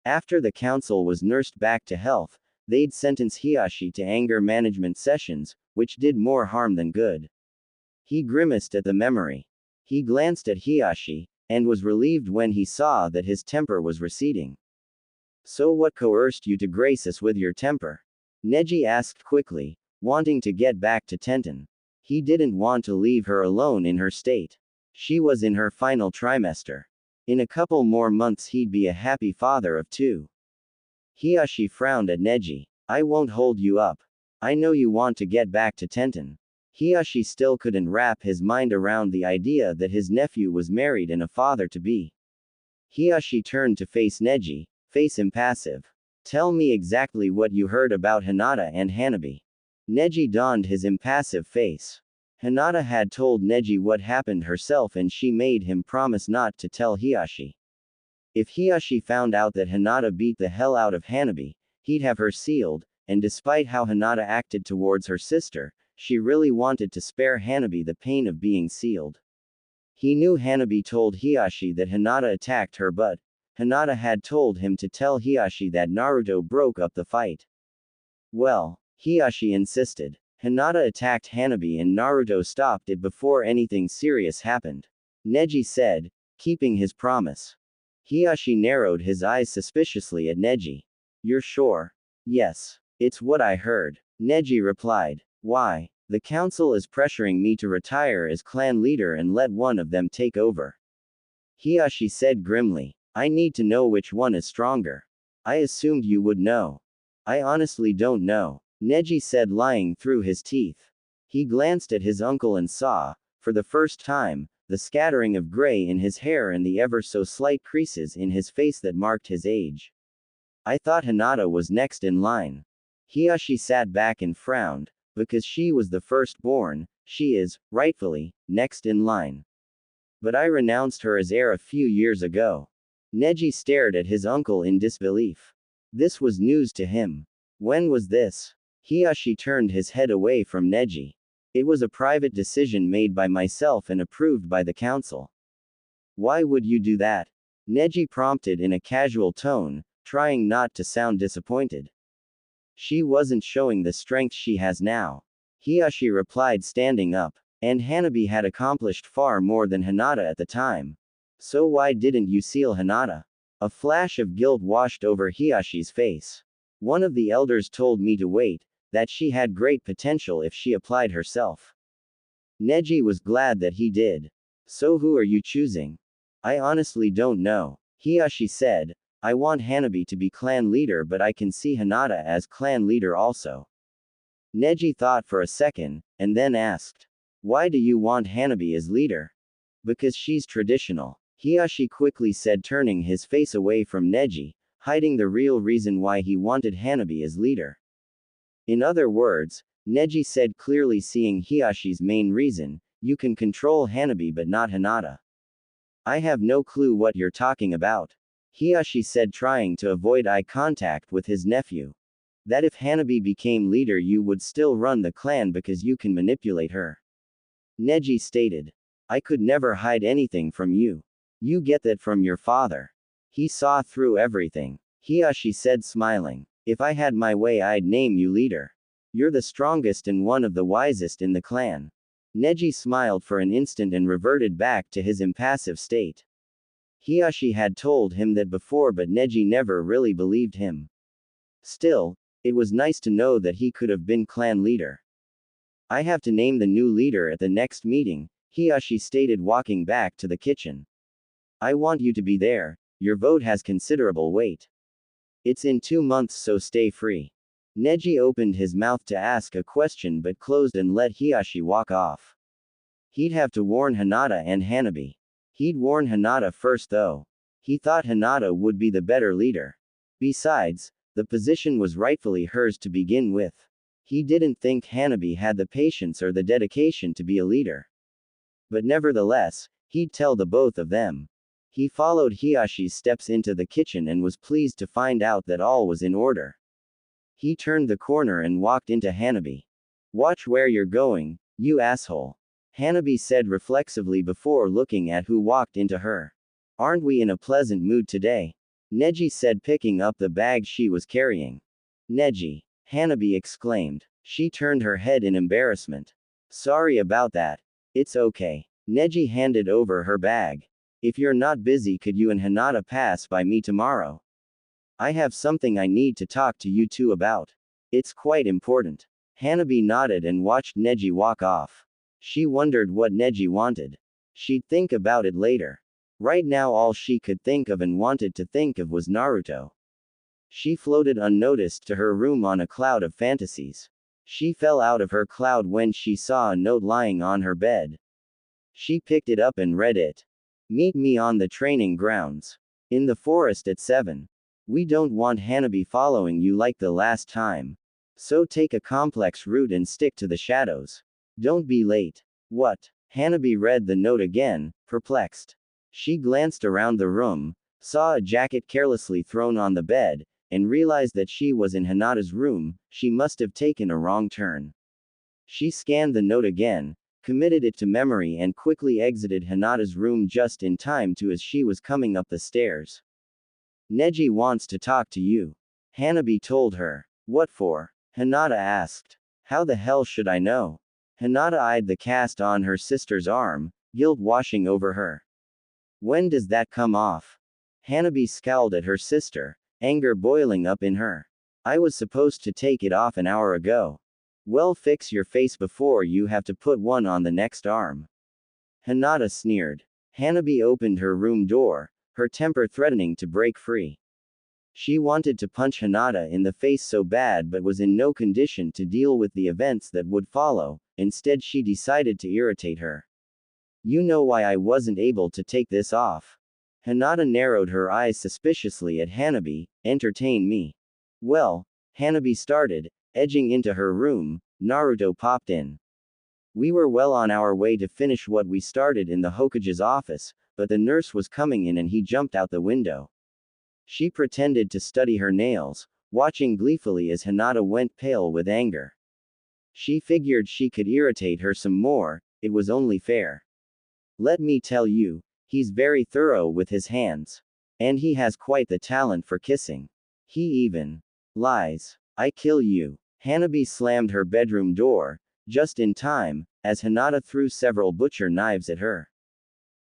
After the council was nursed back to health, they'd sentence Hiyashi to anger management sessions, which did more harm than good. He grimaced at the memory. He glanced at Hiyashi, and was relieved when he saw that his temper was receding. So what coerced you to grace us with your temper? Neji asked quickly, wanting to get back to Tenten. He didn't want to leave her alone in her state. She was in her final trimester. In a couple more months he'd be a happy father of 2. Hiyashi frowned at Neji. I won't hold you up. I know you want to get back to Tenten. Hiyashi still couldn't wrap his mind around the idea that his nephew was married and a father-to-be. Hiyashi turned to face Neji, face impassive. Tell me exactly what you heard about Hinata and Hanabi. Neji donned his impassive face. Hinata had told Neji what happened herself and she made him promise not to tell Hiyashi. If Hiyashi found out that Hinata beat the hell out of Hanabi, he'd have her sealed, and despite how Hinata acted towards her sister, she really wanted to spare Hanabi the pain of being sealed. He knew Hanabi told Hiyashi that Hinata attacked her, but Hinata had told him to tell Hiyashi that Naruto broke up the fight. Well, Hiyashi insisted. Hinata attacked Hanabi and Naruto stopped it before anything serious happened. Neji said, keeping his promise. Hiyashi narrowed his eyes suspiciously at Neji. You're sure? Yes. It's what I heard. Neji replied. Why? The council is pressuring me to retire as clan leader and let one of them take over. Hiyashi said grimly. I need to know which one is stronger. I assumed you would know. I honestly don't know. Neji said, lying through his teeth. He glanced at his uncle and saw, for the first time, the scattering of gray in his hair and the ever so slight creases in his face that marked his age. I thought Hinata was next in line. Hiyashi sat back and frowned, because she was the firstborn, she is, rightfully, next in line. But I renounced her as heir a few years ago. Neji stared at his uncle in disbelief. This was news to him. When was this? Hiyashi turned his head away from Neji. It was a private decision made by myself and approved by the council. Why would you do that? Neji prompted in a casual tone, trying not to sound disappointed. She wasn't showing the strength she has now. Hiyashi replied, standing up. And Hanabi had accomplished far more than Hinata at the time. So why didn't you seal Hinata? A flash of guilt washed over Hiyashi's face. One of the elders told me to wait, that she had great potential if she applied herself. Neji was glad that he did. So who are you choosing? I honestly don't know. Hiyashi said, I want Hanabi to be clan leader, but I can see Hinata as clan leader also. Neji thought for a second, and then asked, why do you want Hanabi as leader? Because she's traditional. Hiyashi quickly said, turning his face away from Neji, hiding the real reason why he wanted Hanabi as leader. In other words, Neji said, clearly seeing Hiyashi's main reason, you can control Hanabi but not Hinata. I have no clue what you're talking about. Hiyashi said, trying to avoid eye contact with his nephew. That if Hanabi became leader you would still run the clan because you can manipulate her. Neji stated. I could never hide anything from you. You get that from your father. He saw through everything. Hiyashi said, smiling. If I had my way I'd name you leader. You're the strongest and one of the wisest in the clan. Neji smiled for an instant and reverted back to his impassive state. Hiyashi had told him that before, but Neji never really believed him. Still, it was nice to know that he could have been clan leader. I have to name the new leader at the next meeting, Hiyashi stated, walking back to the kitchen. I want you to be there. Your vote has considerable weight. It's in 2 months, so stay free. Neji opened his mouth to ask a question but closed and let Hiyashi walk off. He'd have to warn Hinata and Hanabi. He'd warn Hinata first though. He thought Hinata would be the better leader. Besides, the position was rightfully hers to begin with. He didn't think Hanabi had the patience or the dedication to be a leader. But nevertheless, he'd tell the both of them. He followed Hiyashi's steps into the kitchen and was pleased to find out that all was in order. He turned the corner and walked into Hanabi. Watch where you're going, you asshole. Hanabi said reflexively before looking at who walked into her. Aren't we in a pleasant mood today? Neji said, picking up the bag she was carrying. Neji, Hanabi exclaimed. She turned her head in embarrassment. Sorry about that. It's okay. Neji handed over her bag. If you're not busy, could you and Hinata pass by me tomorrow? I have something I need to talk to you two about. It's quite important. Hanabi nodded and watched Neji walk off. She wondered what Neji wanted. She'd think about it later. Right now all she could think of and wanted to think of was Naruto. She floated unnoticed to her room on a cloud of fantasies. She fell out of her cloud when she saw a note lying on her bed. She picked it up and read it. Meet me on the training grounds. In the forest at 7. We don't want Hanabi following you like the last time. So take a complex route and stick to the shadows. Don't be late. What? Hanabi read the note again, perplexed. She glanced around the room, saw a jacket carelessly thrown on the bed, and realized that she was in Hinata's room. She must have taken a wrong turn. She scanned the note again, committed it to memory and quickly exited Hinata's room just in time to as she was coming up the stairs. Neji wants to talk to you. Hanabi told her. What for? Hinata asked. How the hell should I know? Hinata eyed the cast on her sister's arm, guilt washing over her. When does that come off? Hanabi scowled at her sister, anger boiling up in her. I was supposed to take it off an hour ago. Well, fix your face before you have to put one on the next arm. Hinata sneered. Hanabi opened her room door, her temper threatening to break free. She wanted to punch Hinata in the face so bad but was in no condition to deal with the events that would follow. Instead, she decided to irritate her. You know why I wasn't able to take this off? Hinata narrowed her eyes suspiciously at Hanabi. Entertain me. Well, Hanabi started, edging into her room. Naruto popped in. We were well on our way to finish what we started in the Hokage's office, but the nurse was coming in and he jumped out the window. She pretended to study her nails, watching gleefully as Hinata went pale with anger. She figured she could irritate her some more, it was only fair. Let me tell you, he's very thorough with his hands. And he has quite the talent for kissing. He even lies. I kill you. Hanabi slammed her bedroom door, just in time, as Hinata threw several butcher knives at her.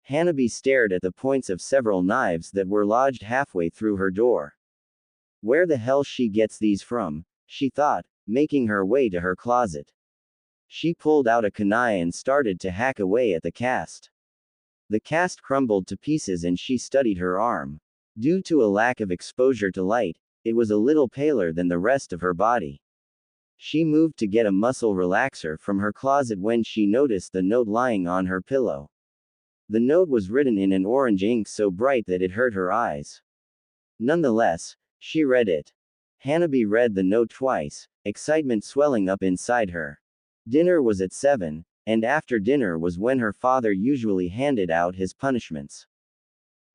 Hanabi stared at the points of several knives that were lodged halfway through her door. Where the hell she gets these from, she thought, making her way to her closet. She pulled out a kunai and started to hack away at the cast. The cast crumbled to pieces and she studied her arm. Due to a lack of exposure to light, it was a little paler than the rest of her body. She moved to get a muscle relaxer from her closet when she noticed the note lying on her pillow. The note was written in an orange ink so bright that it hurt her eyes. Nonetheless, she read it. Hanabi read the note twice, excitement swelling up inside her. Dinner was at 7, and after dinner was when her father usually handed out his punishments.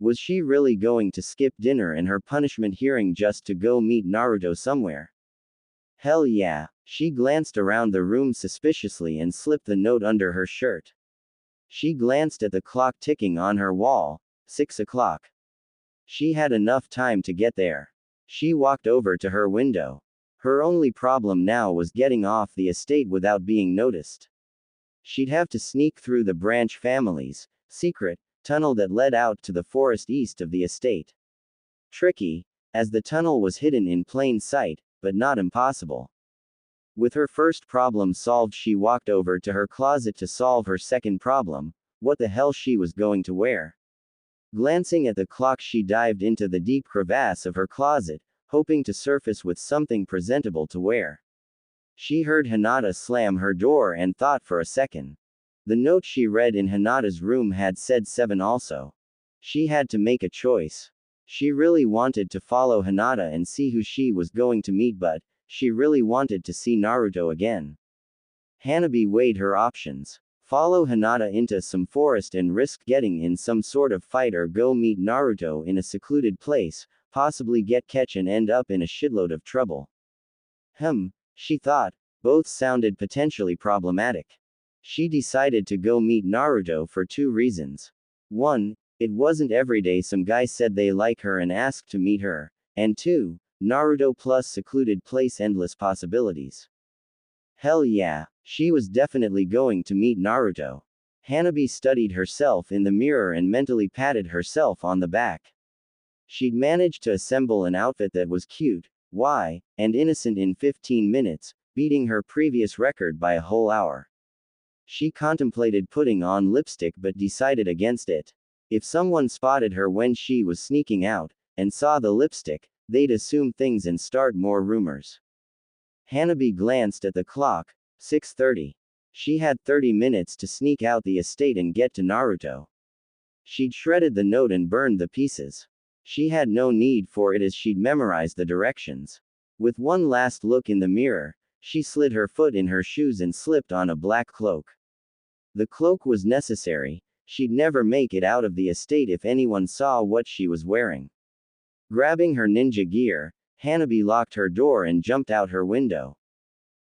Was she really going to skip dinner and her punishment hearing just to go meet Naruto somewhere? Hell yeah. She glanced around the room suspiciously and slipped the note under her shirt. She glanced at the clock ticking on her wall. 6 o'clock. She had enough time to get there. She walked over to her window. Her only problem now was getting off the estate without being noticed. She'd have to sneak through the Branch family's secret tunnel that led out to the forest east of the estate. Tricky, as the tunnel was hidden in plain sight, but not impossible. With her first problem solved, she walked over to her closet to solve her second problem, what the hell she was going to wear. Glancing at the clock, she dived into the deep crevasse of her closet, hoping to surface with something presentable to wear. She heard Hinata slam her door and thought for a second. The note she read in Hinata's room had said 7 also. She had to make a choice. She really wanted to follow Hinata and see who she was going to meet, but she really wanted to see Naruto again. Hanabi weighed her options. Follow Hinata into some forest and risk getting in some sort of fight, or go meet Naruto in a secluded place, possibly get catch and end up in a shitload of trouble. She thought, both sounded potentially problematic. She decided to go meet Naruto for 2 reasons. 1, it wasn't every day some guy said they like her and asked to meet her, and 2, Naruto plus secluded place, endless possibilities. Hell yeah, she was definitely going to meet Naruto. Hanabi studied herself in the mirror and mentally patted herself on the back. She'd managed to assemble an outfit that was cute, and innocent in 15 minutes, beating her previous record by a whole hour. She contemplated putting on lipstick but decided against it. If someone spotted her when she was sneaking out, and saw the lipstick, they'd assume things and start more rumors. Hanabi glanced at the clock. 6:30. She had 30 minutes to sneak out the estate and get to Naruto. She'd shredded the note and burned the pieces. She had no need for it as she'd memorized the directions. With one last look in the mirror, she slid her foot in her shoes and slipped on a black cloak. The cloak was necessary. She'd never make it out of the estate if anyone saw what she was wearing. Grabbing her ninja gear, Hanabi locked her door and jumped out her window.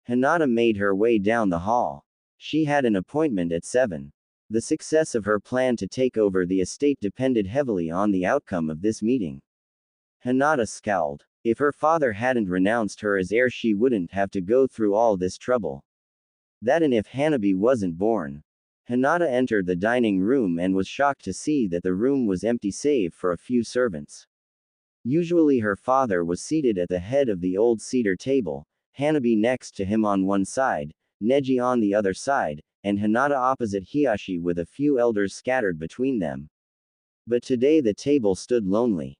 Hinata made her way down the hall. She had an appointment at 7. The success of her plan to take over the estate depended heavily on the outcome of this meeting. Hinata scowled. If her father hadn't renounced her as heir, she wouldn't have to go through all this trouble. That and if Hanabi wasn't born. Hinata entered the dining room and was shocked to see that the room was empty save for a few servants. Usually her father was seated at the head of the old cedar table, Hanabi next to him on one side, Neji on the other side, and Hinata opposite Hiyashi with a few elders scattered between them. But today the table stood lonely.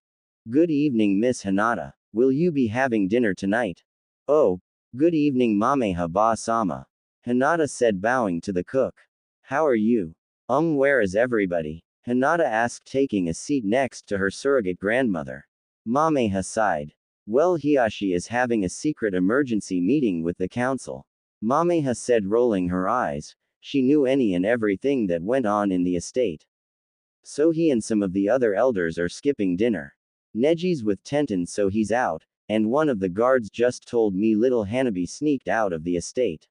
Good evening, Miss Hinata. Will you be having dinner tonight? Oh, good evening, Mameha Ba-sama. Hinata said, bowing to the cook. How are you? Where is everybody? Hinata asked, taking a seat next to her surrogate grandmother. Mameha sighed. Well, Hiyashi is having a secret emergency meeting with the council. Mameha said, rolling her eyes. She knew any and everything that went on in the estate. So he and some of the other elders are skipping dinner. Neji's with Tenten, so he's out, and one of the guards just told me little Hanabi sneaked out of the estate.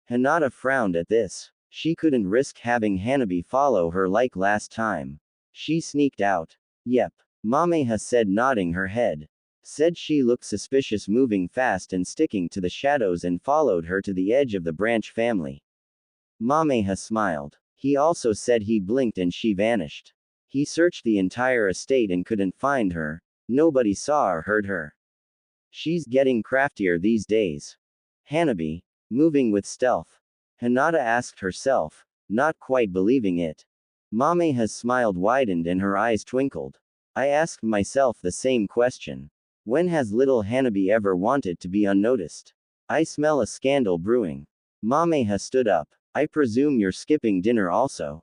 Hinata frowned at this. She couldn't risk having Hanabi follow her like last time. She sneaked out. Yep. Mameha said, nodding her head. Said she looked suspicious, moving fast and sticking to the shadows, and followed her to the edge of the branch family. Mameha smiled. He also said he blinked and she vanished. He searched the entire estate and couldn't find her. Nobody saw or heard her. She's getting craftier these days. Hanabi, moving with stealth. Hinata asked herself, not quite believing it. Mameha's smile widened and her eyes twinkled. I asked myself the same question. When has little Hanabi ever wanted to be unnoticed? I smell a scandal brewing. Mameha stood up. I presume you're skipping dinner also?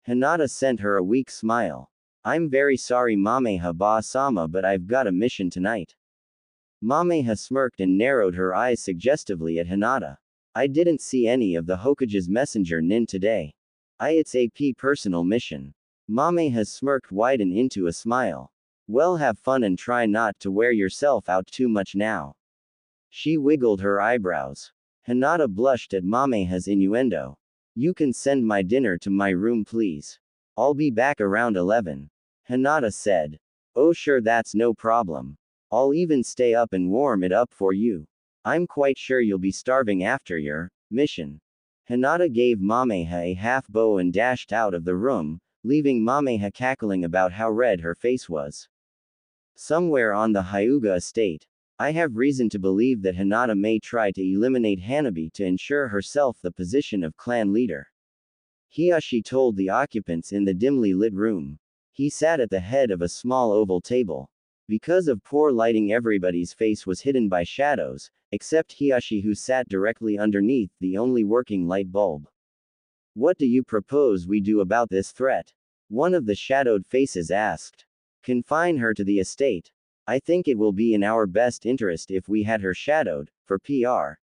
Hinata sent her a weak smile. I'm very sorry, Mameha Ba-sama, but I've got a mission tonight. Mameha smirked and narrowed her eyes suggestively at Hinata. I didn't see any of the Hokage's messenger nin today. It's a personal mission. Mameha's smirk widened into a smile. Well, have fun and try not to wear yourself out too much now. She wiggled her eyebrows. Hinata blushed at Mameha's innuendo. You can send my dinner to my room, please. I'll be back around 11. Hinata said. Oh sure, that's no problem. I'll even stay up and warm it up for you. I'm quite sure you'll be starving after your mission. Hinata gave Mameha a half bow and dashed out of the room, leaving Mameha cackling about how red her face was. Somewhere on the Hyuga estate, I have reason to believe that Hinata may try to eliminate Hanabi to ensure herself the position of clan leader. Hiyashi told the occupants in the dimly lit room. He sat at the head of a small oval table. Because of poor lighting, everybody's face was hidden by shadows, except Hiyashi, who sat directly underneath the only working light bulb. What do you propose we do about this threat? One of the shadowed faces asked. Confine her to the estate. I think it will be in our best interest if we had her shadowed, for PR.